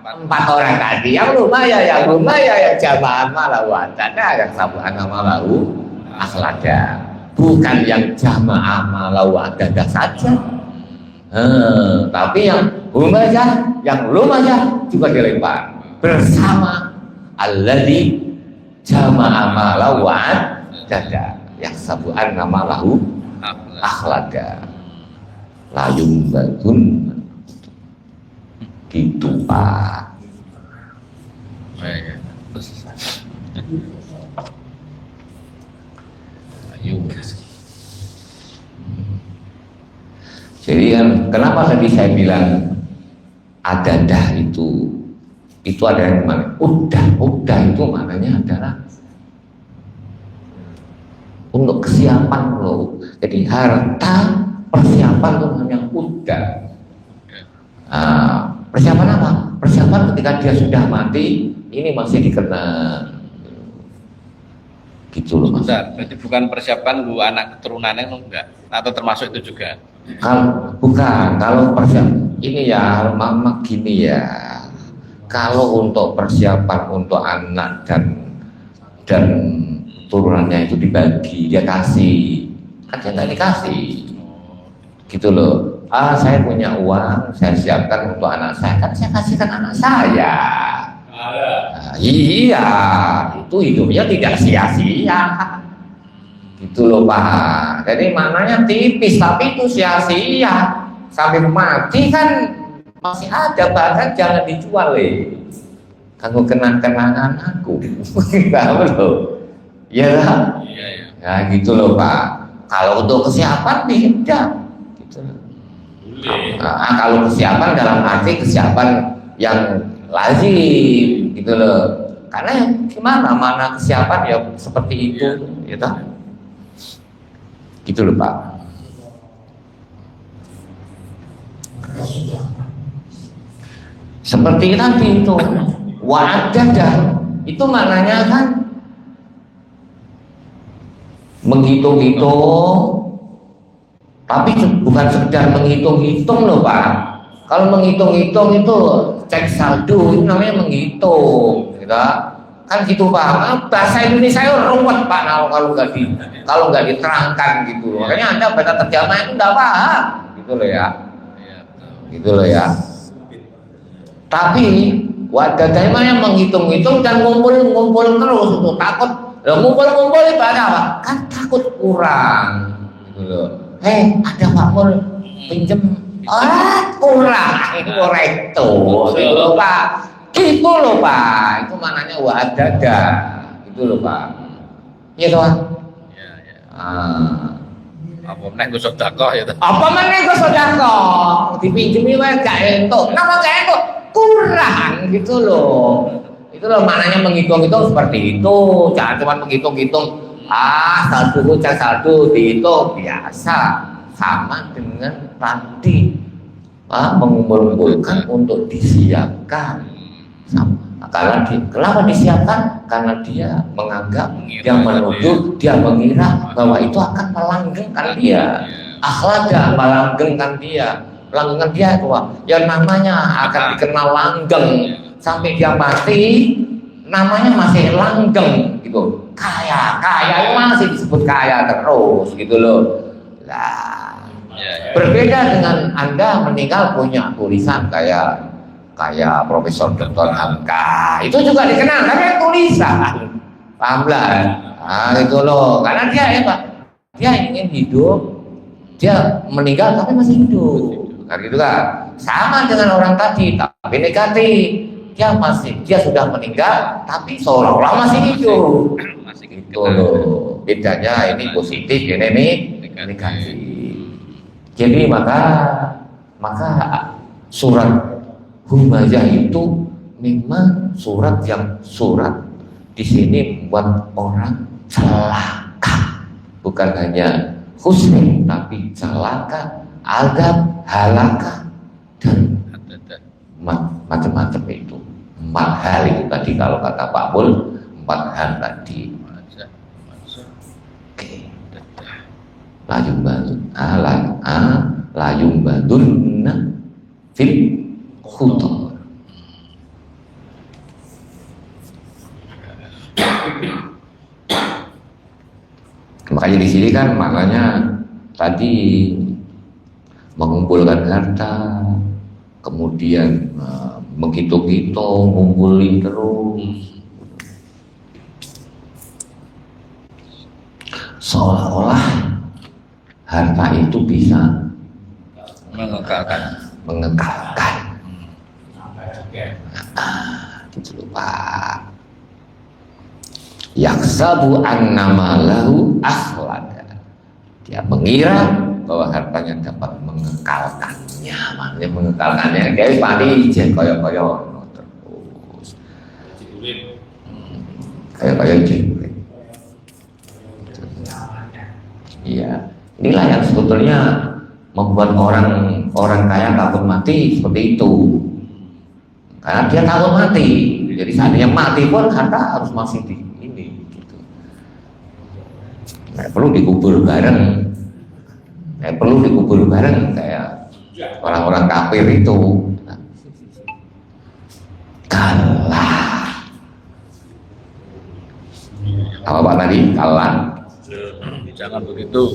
4 orang tadi. Yang lumaya, yang jamaah malahu adada, yang sabuhan malahu akhlada. Bukan yang jamaah malahu adada saja. Tapi yang humajah, yang lumajah juga dilempar bersama alladzi jama'a malawat dada yang sabuan nama lahu akhlada layum batun gitu Pak. Jadi kenapa tadi saya bilang adadah itu ada yang mana? Udah itu maknanya adalah untuk kesiapan loh. Jadi harta persiapan itu namanya udah. Persiapan apa? Persiapan ketika dia sudah mati ini masih dikenal. Gitu loh Mas. Berarti bukan persiapan bu anak keturunannya enggak? Atau termasuk itu juga? Kalau persiapan ini ya mama gini ya. Kalau untuk persiapan untuk anak dan turunannya itu dibagi, dia kasih, kan dia nggak dikasih, gitu loh. Saya punya uang, saya siapkan untuk anak saya, kan saya kasihkan anak saya. Iya, itu hidupnya tidak sia-sia, gitu loh Pak. Jadi maknanya tipis, tapi itu sia-sia sampai mati kan. Masih ada, bahkan jangan dijual kanggo kenang-kenangan aku. Paham loh? Iya lah. Iya. Ya gitu loh Pak. Kalau untuk kesiapan beda gitu. Kalau kesiapan dalam arti kesiapan yang lazim gitu loh. Karena gimana mana kesiapan ya seperti itu gitu. Gitu loh Pak. Seperti tadi itu wa'adadah itu maknanya kan menghitung-hitung, tapi bukan sekedar menghitung-hitung loh Pak. Kalau menghitung-hitung itu cek saldo itu namanya menghitung gitu. Kan gitu Pak. Bahasa Indonesia itu ruwet Pak kalau nggak diterangkan gitu. Makanya Anda baca terjemah itu nggak paham gitu loh ya. Gitu loh ya. Tapi wadadahnya yang menghitung-hitung dan ngumpul terus untuk takut. Ngumpul ibadah apa? Kan takut kurang. Gitu loh. Ada Pak Mul pinjem. Kurang. Itu gitu loh Pak. Gitu loh Pak. Itu maknanya wadadah. Gitu loh Pak. Iya toh? Iya. Apa meneh nggo sedekah ya to? Apa meneh nggo sedekah? Dipinjemi wae gak entuk. Napa gak entuk? Kurang gitu loh. Itu loh maknanya menghitung-hitung seperti itu. Jangan cuma menghitung-hitung saldo dihitung biasa. Sama dengan tadi mengumpulkan untuk disiapkan. Sama. Kenapa disiapkan? Karena dia menganggap, dia menuduh, dia mengira bahwa itu akan melanggengkan dia. Akhlada melanggengkan dia. Langgeng dia itu yang namanya akan dikenal langgeng sampai dia mati, namanya masih langgeng gitu. Kaya masih disebut kaya terus gitu loh. Lah, berbeda dengan Anda meninggal punya tulisan kayak Profesor Dr. Hamka, itu juga dikenal karena tulisan, paham lah? Itu loh, karena dia dia ingin hidup, dia meninggal tapi masih hidup. Gitu kan, sama dengan orang tadi tapi negatif, dia sudah meninggal tapi seolah-olah masih hidup. Gitu loh, bedanya ini positif, ini negatif. Jadi maka surat Humazah itu memang surat di sini membuat orang celaka, bukan hanya khusnul tapi celaka, adab, halaka dan macam-macam itu. 4 hal itu tadi kalau kata Pak Mul, 4 hal tadi. layung badunna fil khutor. Makanya di sini kan maknanya tadi mengumpulkan harta, kemudian menghitung-hitung, ngumpulin terus, seolah-olah harta itu bisa mengekalkan. Gitu loh Pak. Yaksabu annama lahu akhlada. Dia mengira bahwa hartanya dapat mengekalkannya. Maksudnya mengekalkannya kayak padi jen koyo-koyo terus. Kayak jen. Iya. Inilah yang sebetulnya membuat orang kaya takut mati seperti itu. Karena dia takut mati. Jadi seandainya mati pun harta harus masih di ini gitu. Nggak perlu dikubur bareng. Kayak orang-orang kafir itu. Kalah. Apa Pak tadi? Kalah. Jangan begitu.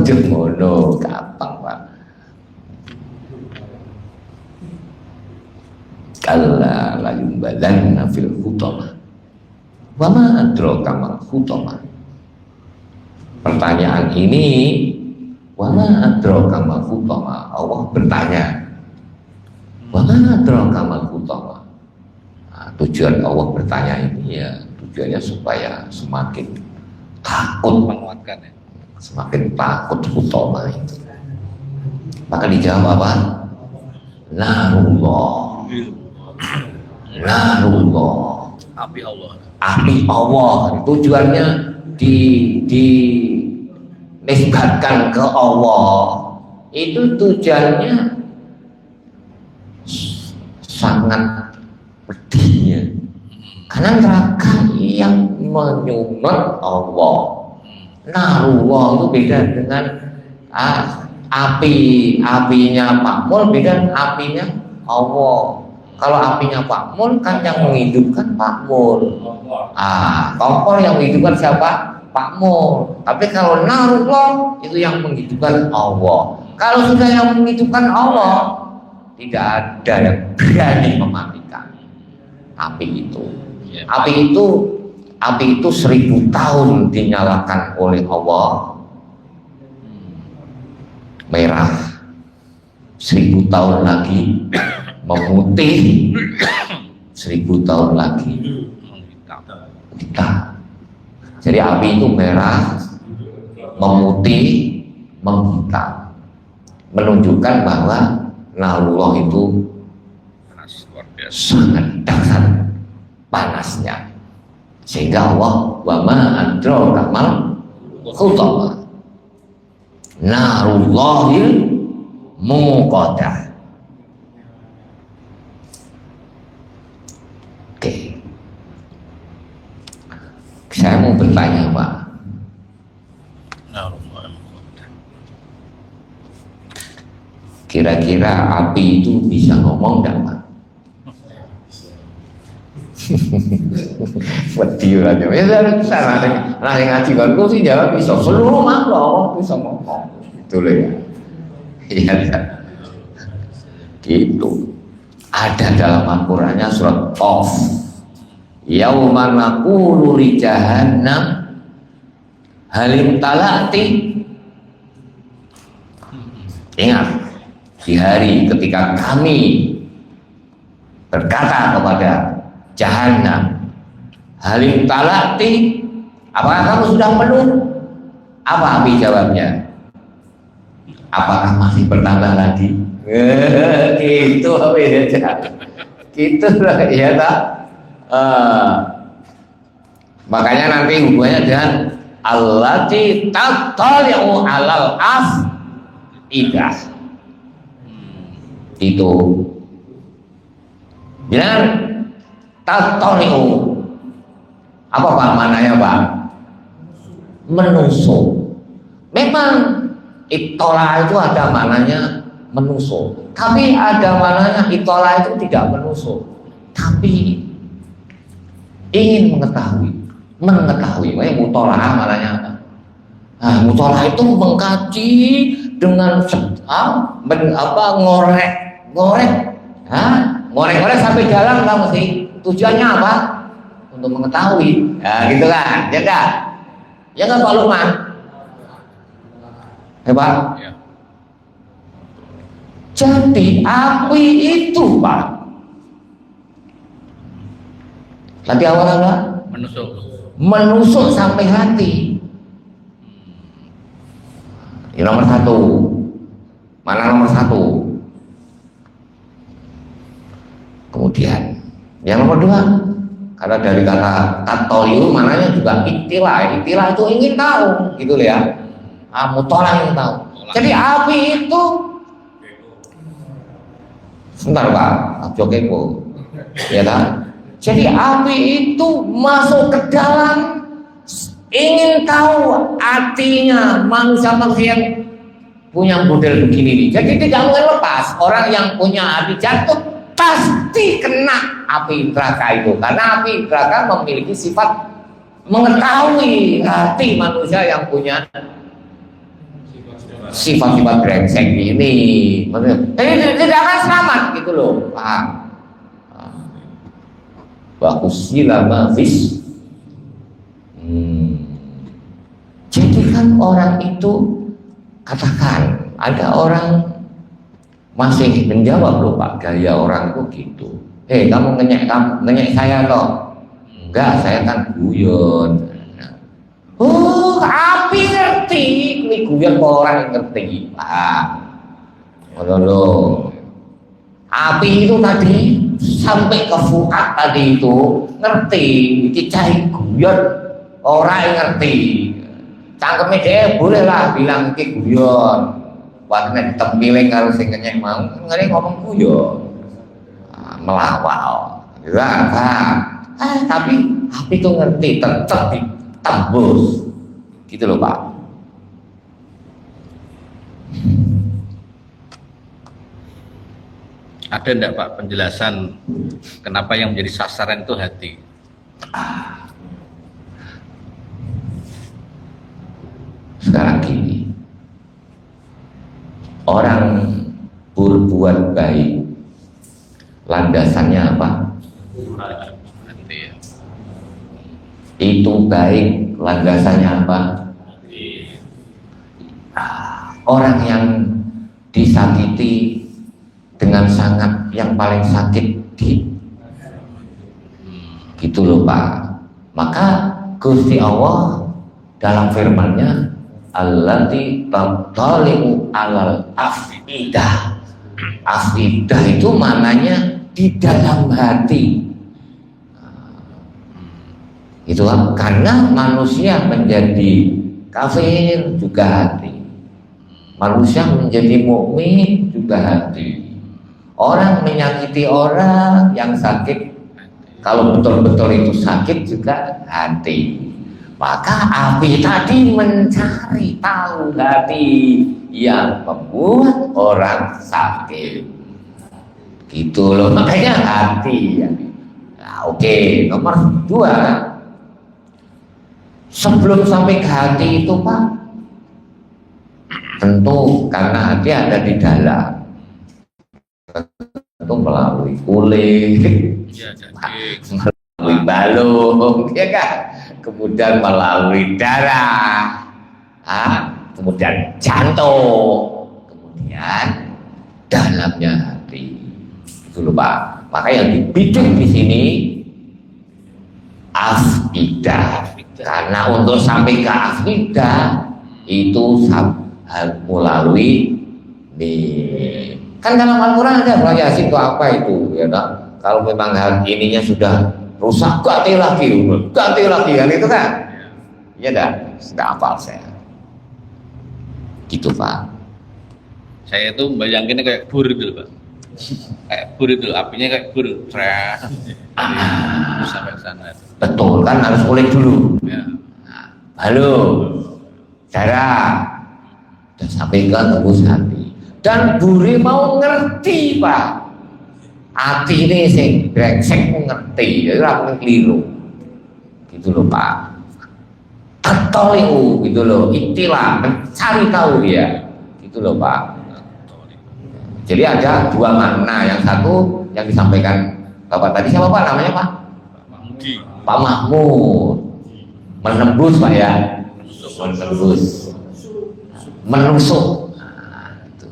Jomono gampang Pak. Kalla la yumbalanna fil hutamah. Wa ma adraka mal hutamah. Pertanyaan ini wa ma adraka mal hutamah. Allah bertanya. Wa ma adraka mal hutamah. Nah, tujuan Allah bertanya ini ya tujuannya supaya semakin takut, Menguatkan ya. semakin takut hutamah itu. Maka dijawab apa? Narullah. Narullah, Api Allah. api Allah. Tujuannya dinisbatkan ke Allah. Itu tujuannya sangat pedihnya. Karena neraka yang menyumet Allah. Narullah itu beda dengan apinya Pak Mul, beda dengan apinya Allah. Kalau apinya Pak Mul kan yang menghidupkan Pak Mul. Kompor yang menghidupkan siapa? Pak Mul. Tapi kalau narullah itu yang menghidupkan Allah. Kalau sudah yang menghidupkan Allah, tidak ada yang berani mematikan api itu. Api itu 1000 tahun dinyalakan oleh Allah, merah. 1000 tahun lagi memutih, 1000 tahun lagi hitam. Jadi api itu merah, memutih, menghitam, menunjukkan bahwa narullah itu sangat dahsyat panasnya, sehingga Allah wa ma adraka mal hutamah narullahil muqaddah. Oke, saya mau bertanya Pak, kira-kira api itu bisa ngomong enggak Pak? Wedi aja. Ya sana ngaji kan sih jawab bisa seluruh makhluk bisa ngomong. Gitu loh ya. Iya. Gitu. Ada dalam Al-Qur'annya surat Qaf. Yauma naqulu li jahannam halim talati. Ingat, di hari ketika kami berkata kepada Jahannam, halim talati, apakah kamu sudah penuh? Apa api jawabnya? Apakah masih bertambah lagi? Gitu aja. Gitu lah ya tak. Makanya nanti hubungannya dengan allati tattali'u alal afidah. Itu bilang tattali'u. Apa Pak mananya Pak? menuso. Memang itola itu ada maknanya menuso, tapi ada maknanya itola itu tidak menuso, tapi ingin mengetahui. Makanya mutola maknanya apa? Nah, mutola itu mengkaji dengan ngorek sampai dalam kamu sih. Tujuannya apa? Untuk mengetahui. Ya gitu kan, ya enggak? Ya enggak Pak Lukman? Hebat. Ya. Jadi api itu Pak. Tadi awal apa? Menusuk sampai hati. Ini nomor satu. Mana nomor satu? Kemudian yang nomor dua, karena dari kata katoliu mananya juga itilah itu ingin tahu, gitu ya. Mutola ingin tahu. Jadi api itu, sebentar Pak, Jokepo, ya kan? Jadi api itu masuk ke dalam, ingin tahu artinya manusia yang punya model begini nih. Jadi tidak mungkin lepas. Orang yang punya hati jantung pasti kena api neraka itu, karena api neraka memiliki sifat mengetahui hati manusia yang punya sifat-sifat brengsek ini. Jadi tidak akan selamat gitu loh. Paham? Bakusila mafis. Jadi kan orang itu, katakan ada orang masih menjawab loh Pak, gaya orang itu gitu. Kamu ngenyek saya toh? Enggak, saya kan guyon. Api ngerti, ini guyon kok orang yang ngerti Pak. Loh. Api itu tadi sampai ke Fuad tadi itu ngerti, dicai guyon orang yang ngerti. Cangkeme dia bolehlah bilang iki guyon. Warna tempileng karo sing kenyek mau, ngene ngomong guyon. Melawal. Ya, tapi itu ngerti, tetap ditembus. Gitu loh, Pak. Ada enggak Pak penjelasan kenapa yang menjadi sasaran itu hati? Sekarang gini, orang berbuat baik, landasannya apa? Hati ya. Itu baik, landasannya apa? Orang yang disakiti dengan sangat, yang paling sakit gitu loh Pak. Maka Gusti Allah dalam firman-Nya, allati tattali'u alal afidah. Afidah itu maknanya di dalam hati. Itu karena manusia menjadi kafir juga hati, manusia menjadi mukmin juga hati. Orang menyakiti orang yang sakit, kalau betul-betul itu sakit juga hati. Maka api tadi mencari tahu hati yang membuat orang sakit. Gitu loh, makanya hati. Nah, oke, nomor dua. Sebelum sampai ke hati itu Pak, tentu karena hati ada di dalam, tentu melalui kulit, melalui balung, ya kan? Kemudian melalui darah, kemudian jantung, kemudian dalamnya hati. Itu loh Pak. Maka yang dibidik di sini afidah. Karena untuk sampai ke afidah itu melalui nih. Kan dalam Al-Quran ada mulai Yasin itu apa itu, ya tak? Kalau memang ininya sudah rusak, ganti lagi kan itu kan? Ya dah, sudah hafal saya. Gitu Pak. Saya itu bayanginnya kayak bur gitu Pak. Kayak bur itu, apinya kayak bur, sampai sana. Betul kan, harus kulit dulu. Ya. Halo. darah dan sampai ke tembus hati. Dan buri mau ngerti Pak, hati ini sing brengsek ngerti, jadi orang keliru, gitu loh Pak. Atau gitu loh, itilah mencari tahu dia, gitu loh Pak. Jadi ada dua makna, yang satu yang disampaikan Bapak tadi, siapa Pak namanya Pak? Pak Mahmud. Menembus Pak ya, menembus, menusuk. Nah, itu.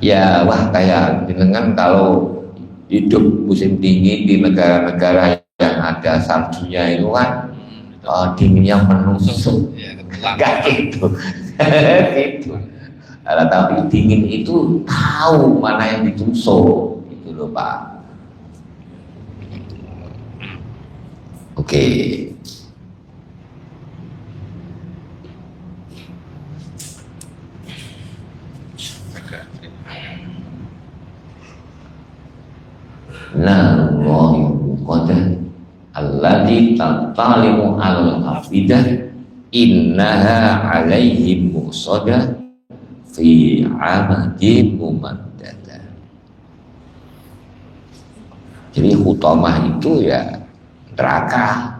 Ya wah kayak jenengan kalau hidup musim dingin di negara-negara yang ada saljunya itu kan dinginnya menusuk, enggak gitu. Gitu. Tapi dingin itu tahu mana yang ditusuk, gitu loh Pak. Oke. Nallahi muqadah alladhi tatalimu al-afidah innaha alaihim muqsadah fi amadin mumaddada. Jadi hutamah itu ya neraka,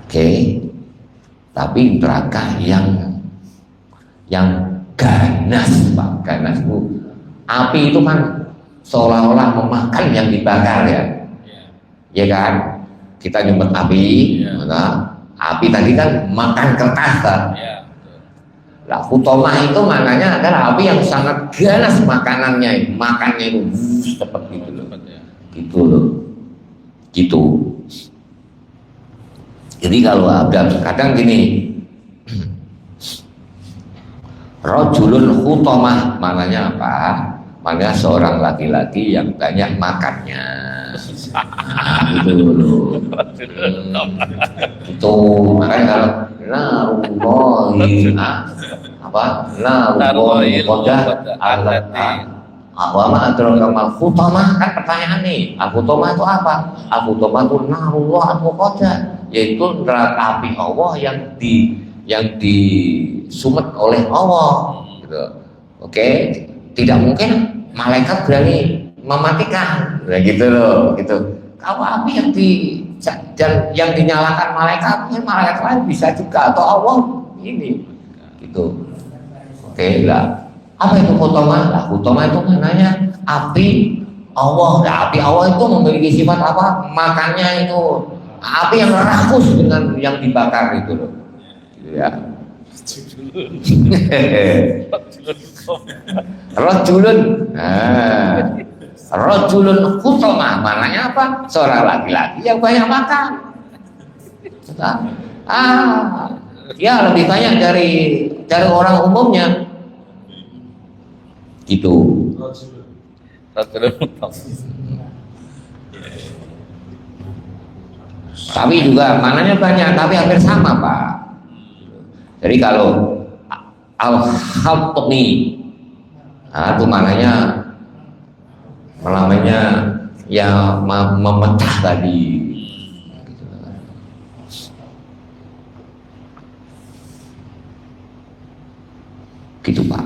oke, tapi neraka yang ganas Pak. Ganas itu api itu kan seolah-olah memakan yang dibakar ya, ya kan? Kita nyumpet api, maka api tadi kan makan kertas kan. Nah, hutomah itu maknanya adalah api yang sangat ganas makanannya, makannya itu seperti gitu loh, gitu loh, gitu. Jadi kalau ada kadang gini, rojulun hutomah maknanya apa? Maknanya seorang laki-laki yang banyak makannya. Nah, gitu loh. Itu makanya kalau narullahi apa narullahi qodah alati awama adrakamal hutamah, kan pertanyaan nih, hutamah itu apa? Hutamah itu narullah qodah, yaitu neraka api Allah yang disumet oleh Allah gitu. Oke, tidak mungkin malaikat berani mematikan, nah, gitu loh, gitu. Kalau api yang dinyalakan malaikat lain bisa juga, atau Allah ini, gitu. Oke lah, apa itu hutomah? Nah, hutomah itu maknanya api Allah. Nah, api Allah itu memiliki sifat apa? Makannya itu api yang rakus dengan yang dibakar itu loh, gitu ya. Rojulun, rojulun hutomah maknanya apa? Seorang laki-laki yang banyak makan. Ya lebih banyak dari orang umumnya, gitu. Tapi juga maknanya banyak, tapi hampir sama Pak. Jadi kalau al-khatmi, itu maknanya ya memecah tadi, gitu Pak.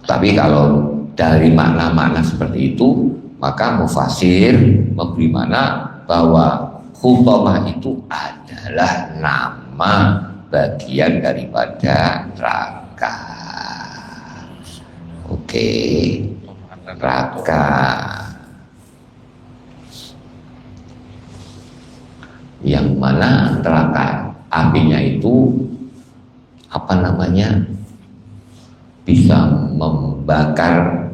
Tapi kalau dari makna-makna seperti itu, maka mufasir memberi makna bahwa hutomah itu adalah nama bagian daripada neraka. Oke, neraka yang mana neraka apinya itu apa namanya, bisa membakar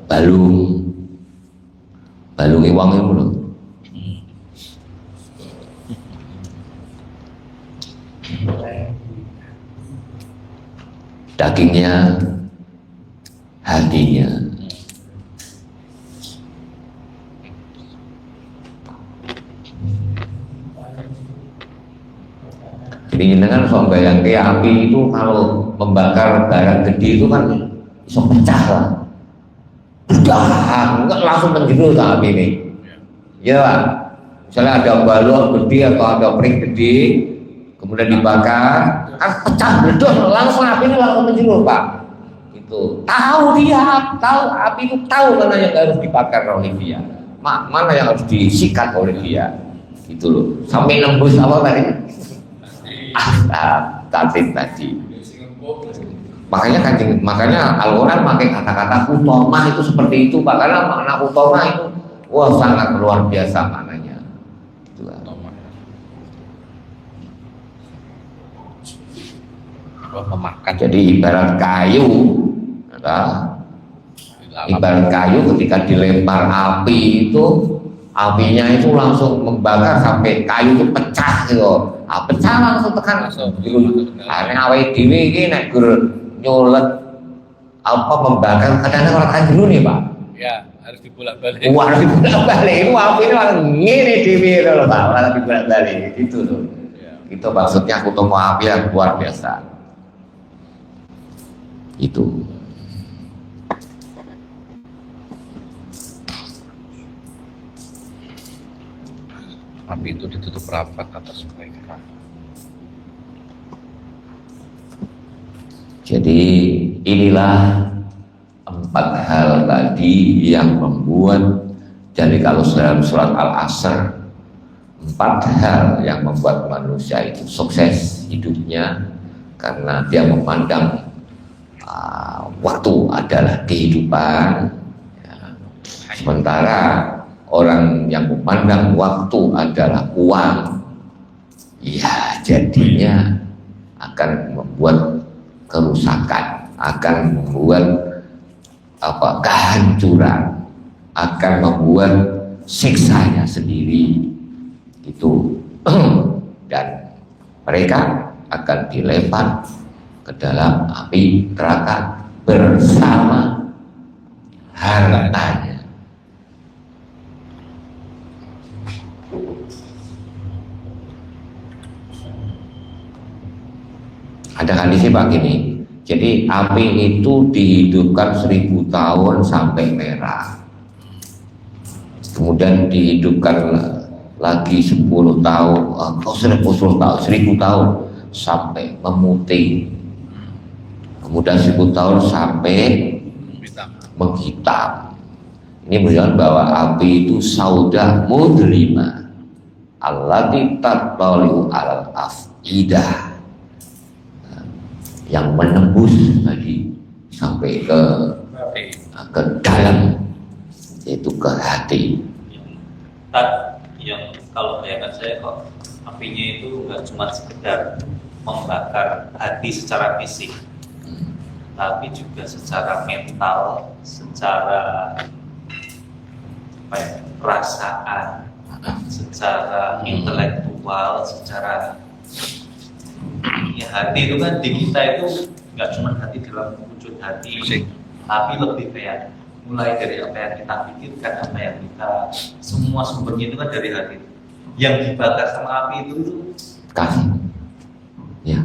balung iwang itu loh. Dagingnya, hatinya. Jadi dengan soal bayang kayak api itu kalau membakar barang gede itu kan bisa pecah lah. Udah, enggak langsung menjulur api ini. Ya Pak, Misalnya ada balon gede atau ada pring gede, kemudian dibakar, kan pecah meledos, langsung api ini langsung menjulur Pak. Itu tahu dia, tahu api itu tahu mana yang harus dibakar oleh dia, mana yang harus disikat oleh dia, gitu loh. Sampai nembus apa tadi? Tatib tadi. Makanya Al-Quran pakai kata-kata kutomah itu seperti itu Pak, karena makna kutomah itu wah sangat luar biasa maknanya. Pemakan. Jadi ibarat kayu, ibarat kayu ketika dilempar api itu, apinya itu langsung membakar sampai kayu itu pecah gitu. Pecah langsung tekan. Karena awal dewi ini nek nyulet apa membakar kadang-kadang orang kan dulu nih Pak. Ya harus dibolak-balik. Wah harus dibolak-balik. Itu api ini malah ngene dewi loh Pak, malah dibolak-balik gitu loh. Itu maksudnya kutomo api yang luar biasa. Itu api itu ditutup rapat atas mereka. Jadi inilah 4 hal tadi yang membuat, jadi kalau dalam surat Al-Asr 4 hal yang membuat manusia itu sukses hidupnya, karena dia memandang waktu adalah kehidupan, ya. Sementara orang yang memandang waktu adalah uang, ya jadinya akan membuat kerusakan, akan membuat kehancuran, akan membuat siksanya sendiri itu dan mereka akan dilempar ke dalam api neraka bersama hartanya. Ada hadisnya Pak gini, jadi api itu dihidupkan 1000 tahun sampai merah, kemudian dihidupkan lagi 10 tahun, 1000 tahun sampai memutih, kemudian 1000 tahun sampai menghitam. Ini menunjukkan bahwa api itu saudah mudlima allati tattali'u alal afidah, yang menembus tadi sampai ke dalam, yaitu ke hati. Yang kalau bayangan saya kok apinya itu nggak cuma sekedar membakar hati secara fisik, tapi juga secara mental, secara perasaan, secara intelektual, secara ya hati itu kan di kita itu nggak cuma hati dalam wujud hati, tapi lebih kayak mulai dari apa yang kita pikirkan, apa yang kita semua sumbernya itu kan dari hati. Yang dibakar sama api itu kasih, ya,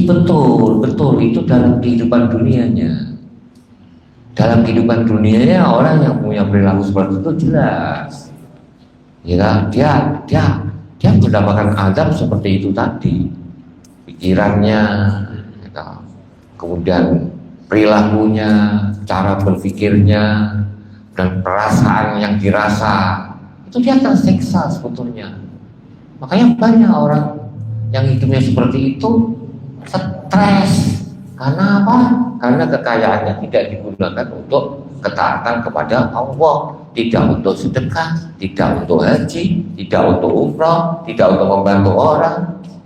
betul itu dalam kehidupan dunianya. Dalam kehidupan dunianya orang yang punya perilaku seperti itu jelas, ya, dia mendapatkan azab seperti itu tadi. Pikirannya, ya, kemudian perilakunya, cara berpikirnya, dan perasaan yang dirasa, itu dia tersiksa sebetulnya. Makanya banyak orang yang hidupnya seperti itu stres. Karena apa? Karena kekayaannya tidak digunakan untuk ketaatan kepada Allah, tidak untuk sedekah, tidak untuk haji, tidak untuk umrah, tidak untuk membantu orang,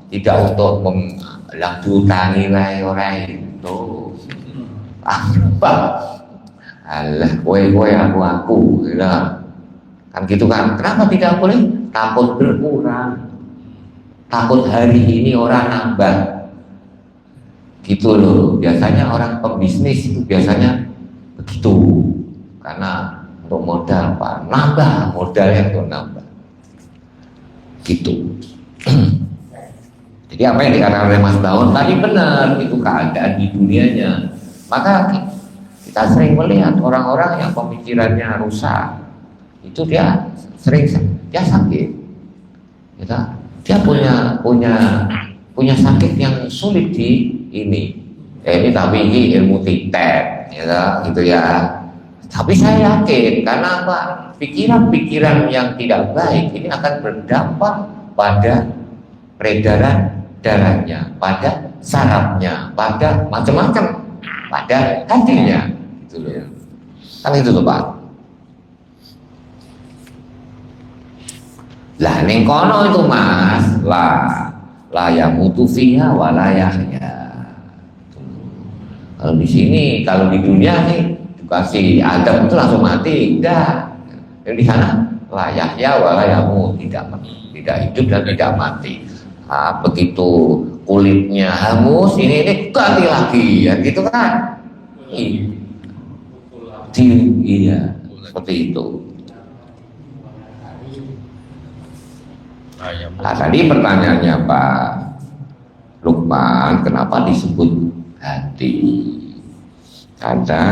tidak untuk melakukan nilai itu. Apa? Alah, kowe aku, ya. Kan gitu kan? Kenapa tidak boleh? Takut berkurang, takut hari ini orang nambah. Gitu loh. Biasanya orang pebisnis itu biasanya begitu, karena untuk modal apa? Nambah modalnya untuk nambah. Gitu. Jadi apa yang dikatakan oleh Mas Daun tadi benar, itu keadaan di dunianya. Maka kita sering melihat orang-orang yang pemikirannya rusak, itu dia sering sakit, dia punya sakit yang sulit di ini. Ini tapi ini ilmu tiket, ya, gitu ya. Tapi saya yakin karena apa? Pikiran-pikiran yang tidak baik ini akan berdampak pada peredaran darahnya, pada sarafnya, pada macam-macam, pada hatinya, gitu loh. Kan itu tuh Pak. Lah ning kono itu Mas, la yamutu fiha wa la yahya. Kalau di sini, kalau di dunia nih dikasih adab itu langsung mati, enggak. Yang di sana la yahya wa la yamut, tidak hidup dan tidak mati. Nah, begitu kulitnya hangus, ini ganti lagi, ya gitu kan? Iya, seperti itu. Nah, tadi pertanyaannya Pak Lukman, kenapa disebut hati? Karena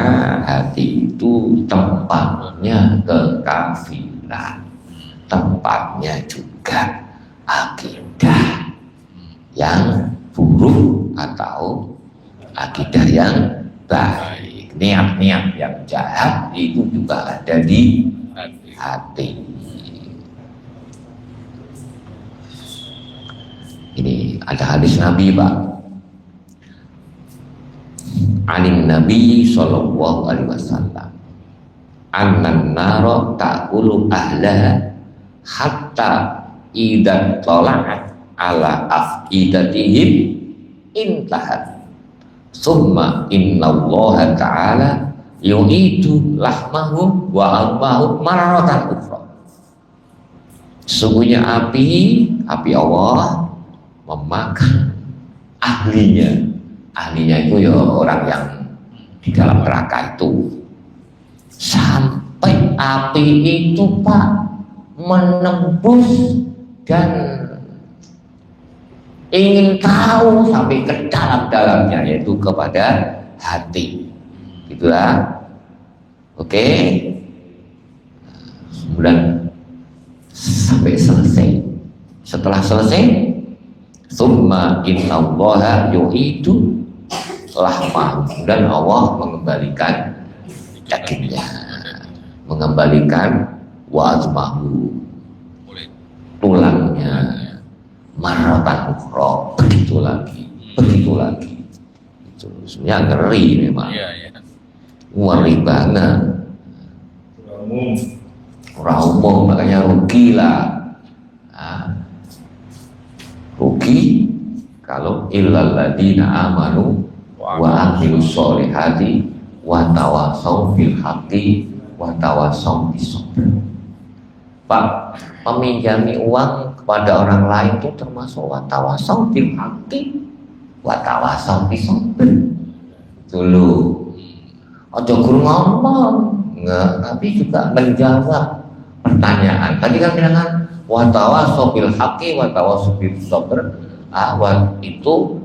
hati itu tempatnya kekafiran, tempatnya juga akidah yang buruk atau akidah yang baik. Niat-niat yang jahat itu juga ada di hati. Ini ada hadis Nabi Pak, anin Nabi sallallahu alaihi wasallam, annan naro ta'kulu ahlaha hatta idza tala'at ala afidatihim intahat, summa innallaha ta'ala yu'idu lahmahum wa almahum marratan ukhra. Sungguhnya api Allah memakan ahlinya itu ya orang yang di dalam neraka itu, sampai api itu Pak menembus dan ingin tahu sampai ke dalam-dalamnya, yaitu kepada hati, gitulah. Oke, kemudian sampai selesai. Setelah selesai, summa innallaha yu'idu lahmah, dan Allah mengembalikan dagingnya, mengembalikan wazmahu, tulangnya, marratan ukhra, begitu lagi. Itu sebenarnya ngeri memang. Ngeri banget. Orang umum, makanya rugilah. Rugi kalau illal ladina amanu wa amilus solihati wa tawasaw bil haqqi wa tawasaw bis sabr. Pak, meminjami uang kepada orang lain itu termasuk wa tawasaw bil haqqi wa tawasaw bis sabr. Dulu ojo guru ngomong enggak, tapi juga menjawab pertanyaan. Tadi kan bilang kan wa tawasaw bil haqqi wa tawasaw bis sabr. Itu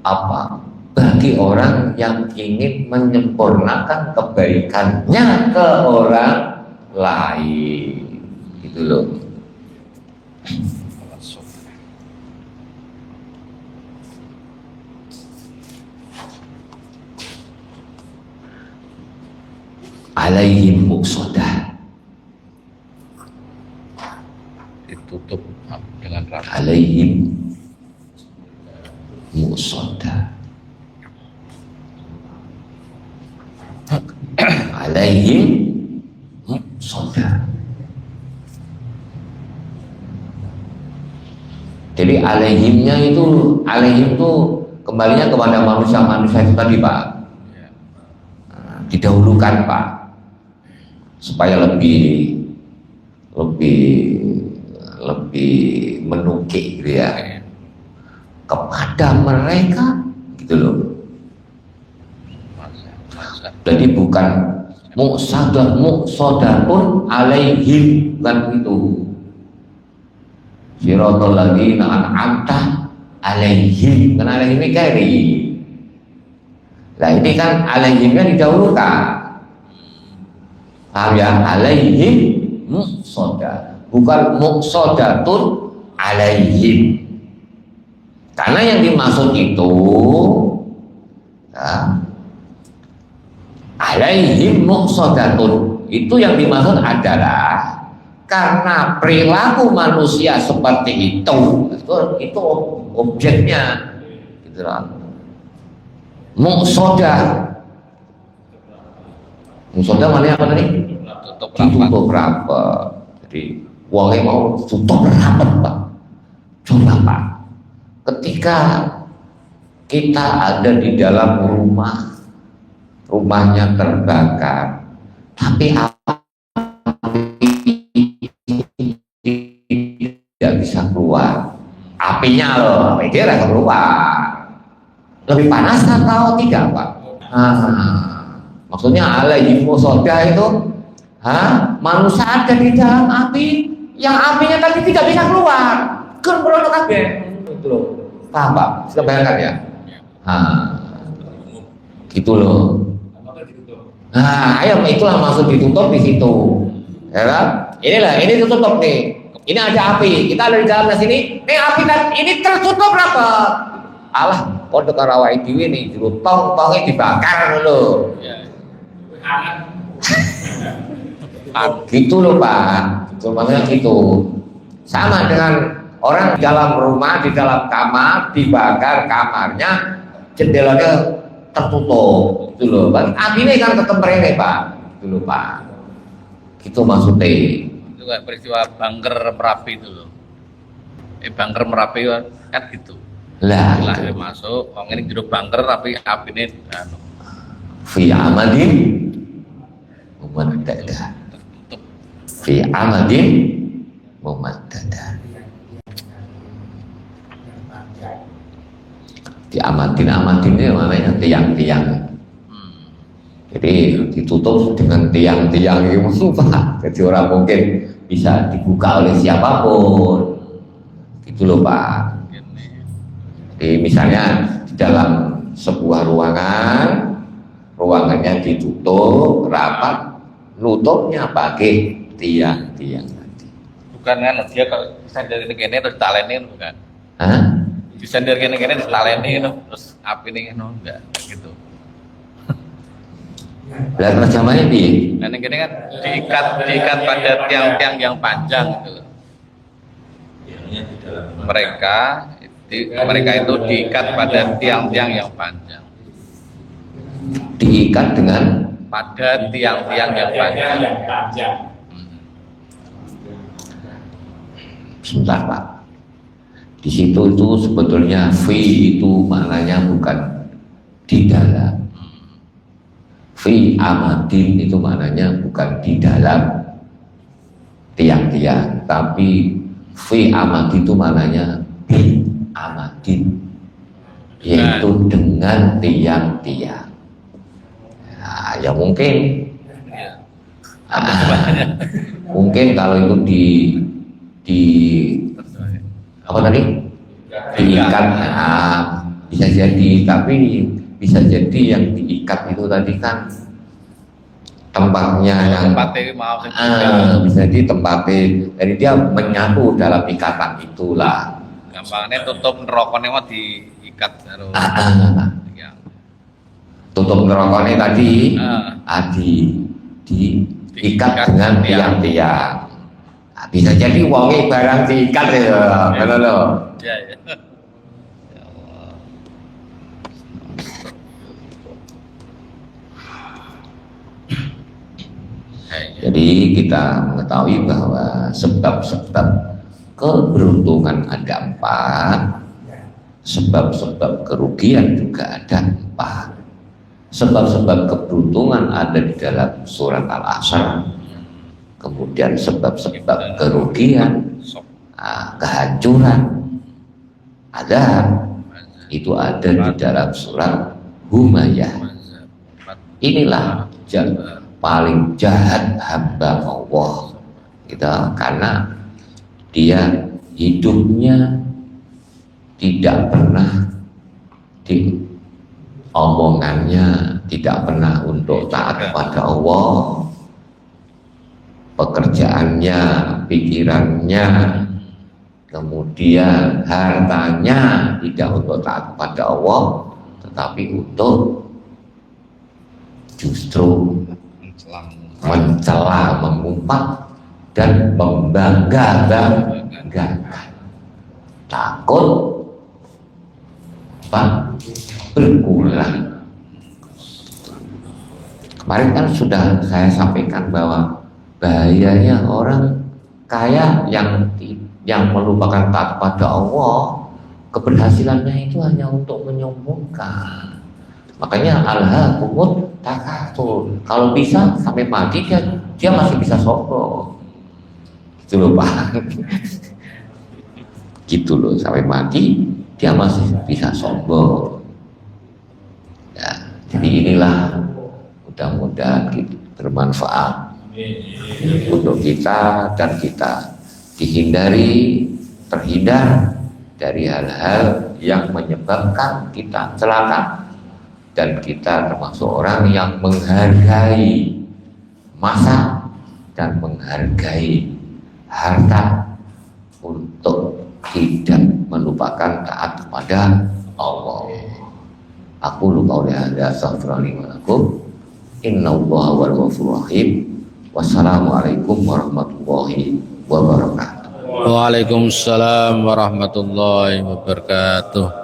apa? Bagi orang yang ingin menyempurnakan kebaikannya ke orang lain, gitu loh. Alaihim muqsadah, ditutup dengan rapat. Alaihim muqsadah, alaihim muqsadah. Jadi alaihim itu kembalinya kepada manusia-manusia itu tadi Pak. Didahulukan Pak, supaya lebih menukik gitu ya, kepada mereka gitu loh. Jadi bukan muqsadatun alaihim, bukan itu. Siratal ladzina an'amta alaihim, kan alaihim ini kari. Nah ini kan alaihimnya didahulukan. Paham ya? Alaihim muqsadah, bukan muqsadatun alaihim. Karena yang dimaksud itu ya, alaihim muqsadatun, itu yang dimaksud adalah karena perilaku manusia seperti itu objeknya gitu lah. Muqsadah mana apa tadi? Ditutup rapat. Jadi wongnya mau tutup rapat Pak. Coba Pak, ketika kita ada di dalam rumahnya terbakar, tapi tidak bisa keluar, apinya loh, api dia tidak keluar, lebih panas atau tidak Pak? Maksudnya alaihim muqsadah itu manusia ada di dalam api yang apinya tadi tidak bisa keluar, kan berono kabeh gitu loh. Paham Pak? Sudah bayangkan ya? Gitu loh. Ayo itulah maksud ditutup di situ. Ya kan? Ini tutup nih. Ini ada api, kita ada di dalam sini. Nih api ini tertutup rapat. Alah, kode karawai dewi nih, tong-tongnya dibakar loh. Gitu loh Pak. Itu makanya gitu. Sama dengan orang di dalam rumah, di dalam kamar, dibakar kamarnya, jendelanya tertutup, gitu loh. Apinya kan tetap merene Pak, gitu loh Pak. Gitu maksudnya. Itu kayak peristiwa Bangker Merapi itu loh. Bangker Merapi kan gitu. Lah, masuk, orang ini jeruk bangker tapi apinya fi amadin mumaddadah. Fi amadin mumaddadah. Amatin ini namanya tiang-tiang. Jadi ditutup dengan tiang-tiang itu Pak. Jadi orang mungkin bisa dibuka oleh siapapun. Gitu loh Pak. Jadi misalnya di dalam sebuah ruangannya ditutup rapat, nutupnya pakai tiang-tiang tadi. Bukan kan dia kalau sender ini terus talenin bukan? Di sender ini terus talenin terus api ini enggak gitu. Lah terjemahnya di. Nah ini kan diikat pada tiang-tiang yang panjang gitu. Mereka itu diikat pada tiang-tiang yang panjang. Diikat dengan pada tiang-tiang yang panjang. Sebentar Pak. Di situ itu sebetulnya fi itu maknanya bukan di dalam. Fi amadin itu maknanya bukan di dalam tiang-tiang, tapi fi amadin itu maknanya bi amadin, yaitu dengan tiang-tiang. Nah, ya mungkin mungkin kalau itu di apa tadi diikat, bisa jadi, tapi bisa jadi yang diikat itu tadi kan tempatnya yang bisa jadi tempatnya, jadi dia menyatu dalam ikatan itulah. Gampangnya tutup rokoknya mah diikat harus. Tutup rokoknya tadi diikat dengan tiang-tiang. Bisa jadi wonge barang diikat ya, benar loh. Ya. Jadi kita mengetahui bahwa sebab-sebab keberuntungan ada 4, sebab-sebab kerugian juga ada 4. Sebab-sebab keberuntungan ada di dalam surat Al-Asr. Kemudian sebab-sebab kerugian, kehancuran itu ada di dalam surat Humayyah. Inilah paling jahat hamba Allah kita, karena dia hidupnya tidak pernah omongannya tidak pernah untuk taat kepada Allah, pekerjaannya, pikirannya kemudian hartanya tidak untuk taat kepada Allah, tetapi untuk justru mencela, mengumpat dan membangga-banggakan, takut berulang. Kemarin kan sudah saya sampaikan bahwa bahayanya orang kaya yang melupakan taat kepada Allah, keberhasilannya itu hanya untuk menyombongkan. Makanya alhaakumut takatsur. Kalau bisa sampai mati dia masih bisa sombong. Gitu loh Pak. Gitu loh, sampai mati dia masih bisa sombong. Ya, jadi inilah mudah-mudahan bermanfaat untuk kita dan kita terhindar dari hal-hal yang menyebabkan kita celaka, dan kita termasuk orang yang menghargai masa dan menghargai harta untuk tidak melupakan taat kepada Allah. Aku lupa oleh anda, astagfirullahaladzim. Innallaha wal ghafurur rahim. Wassalamualaikum warahmatullahi wabarakatuh. Waalaikumsalam warahmatullahi wabarakatuh.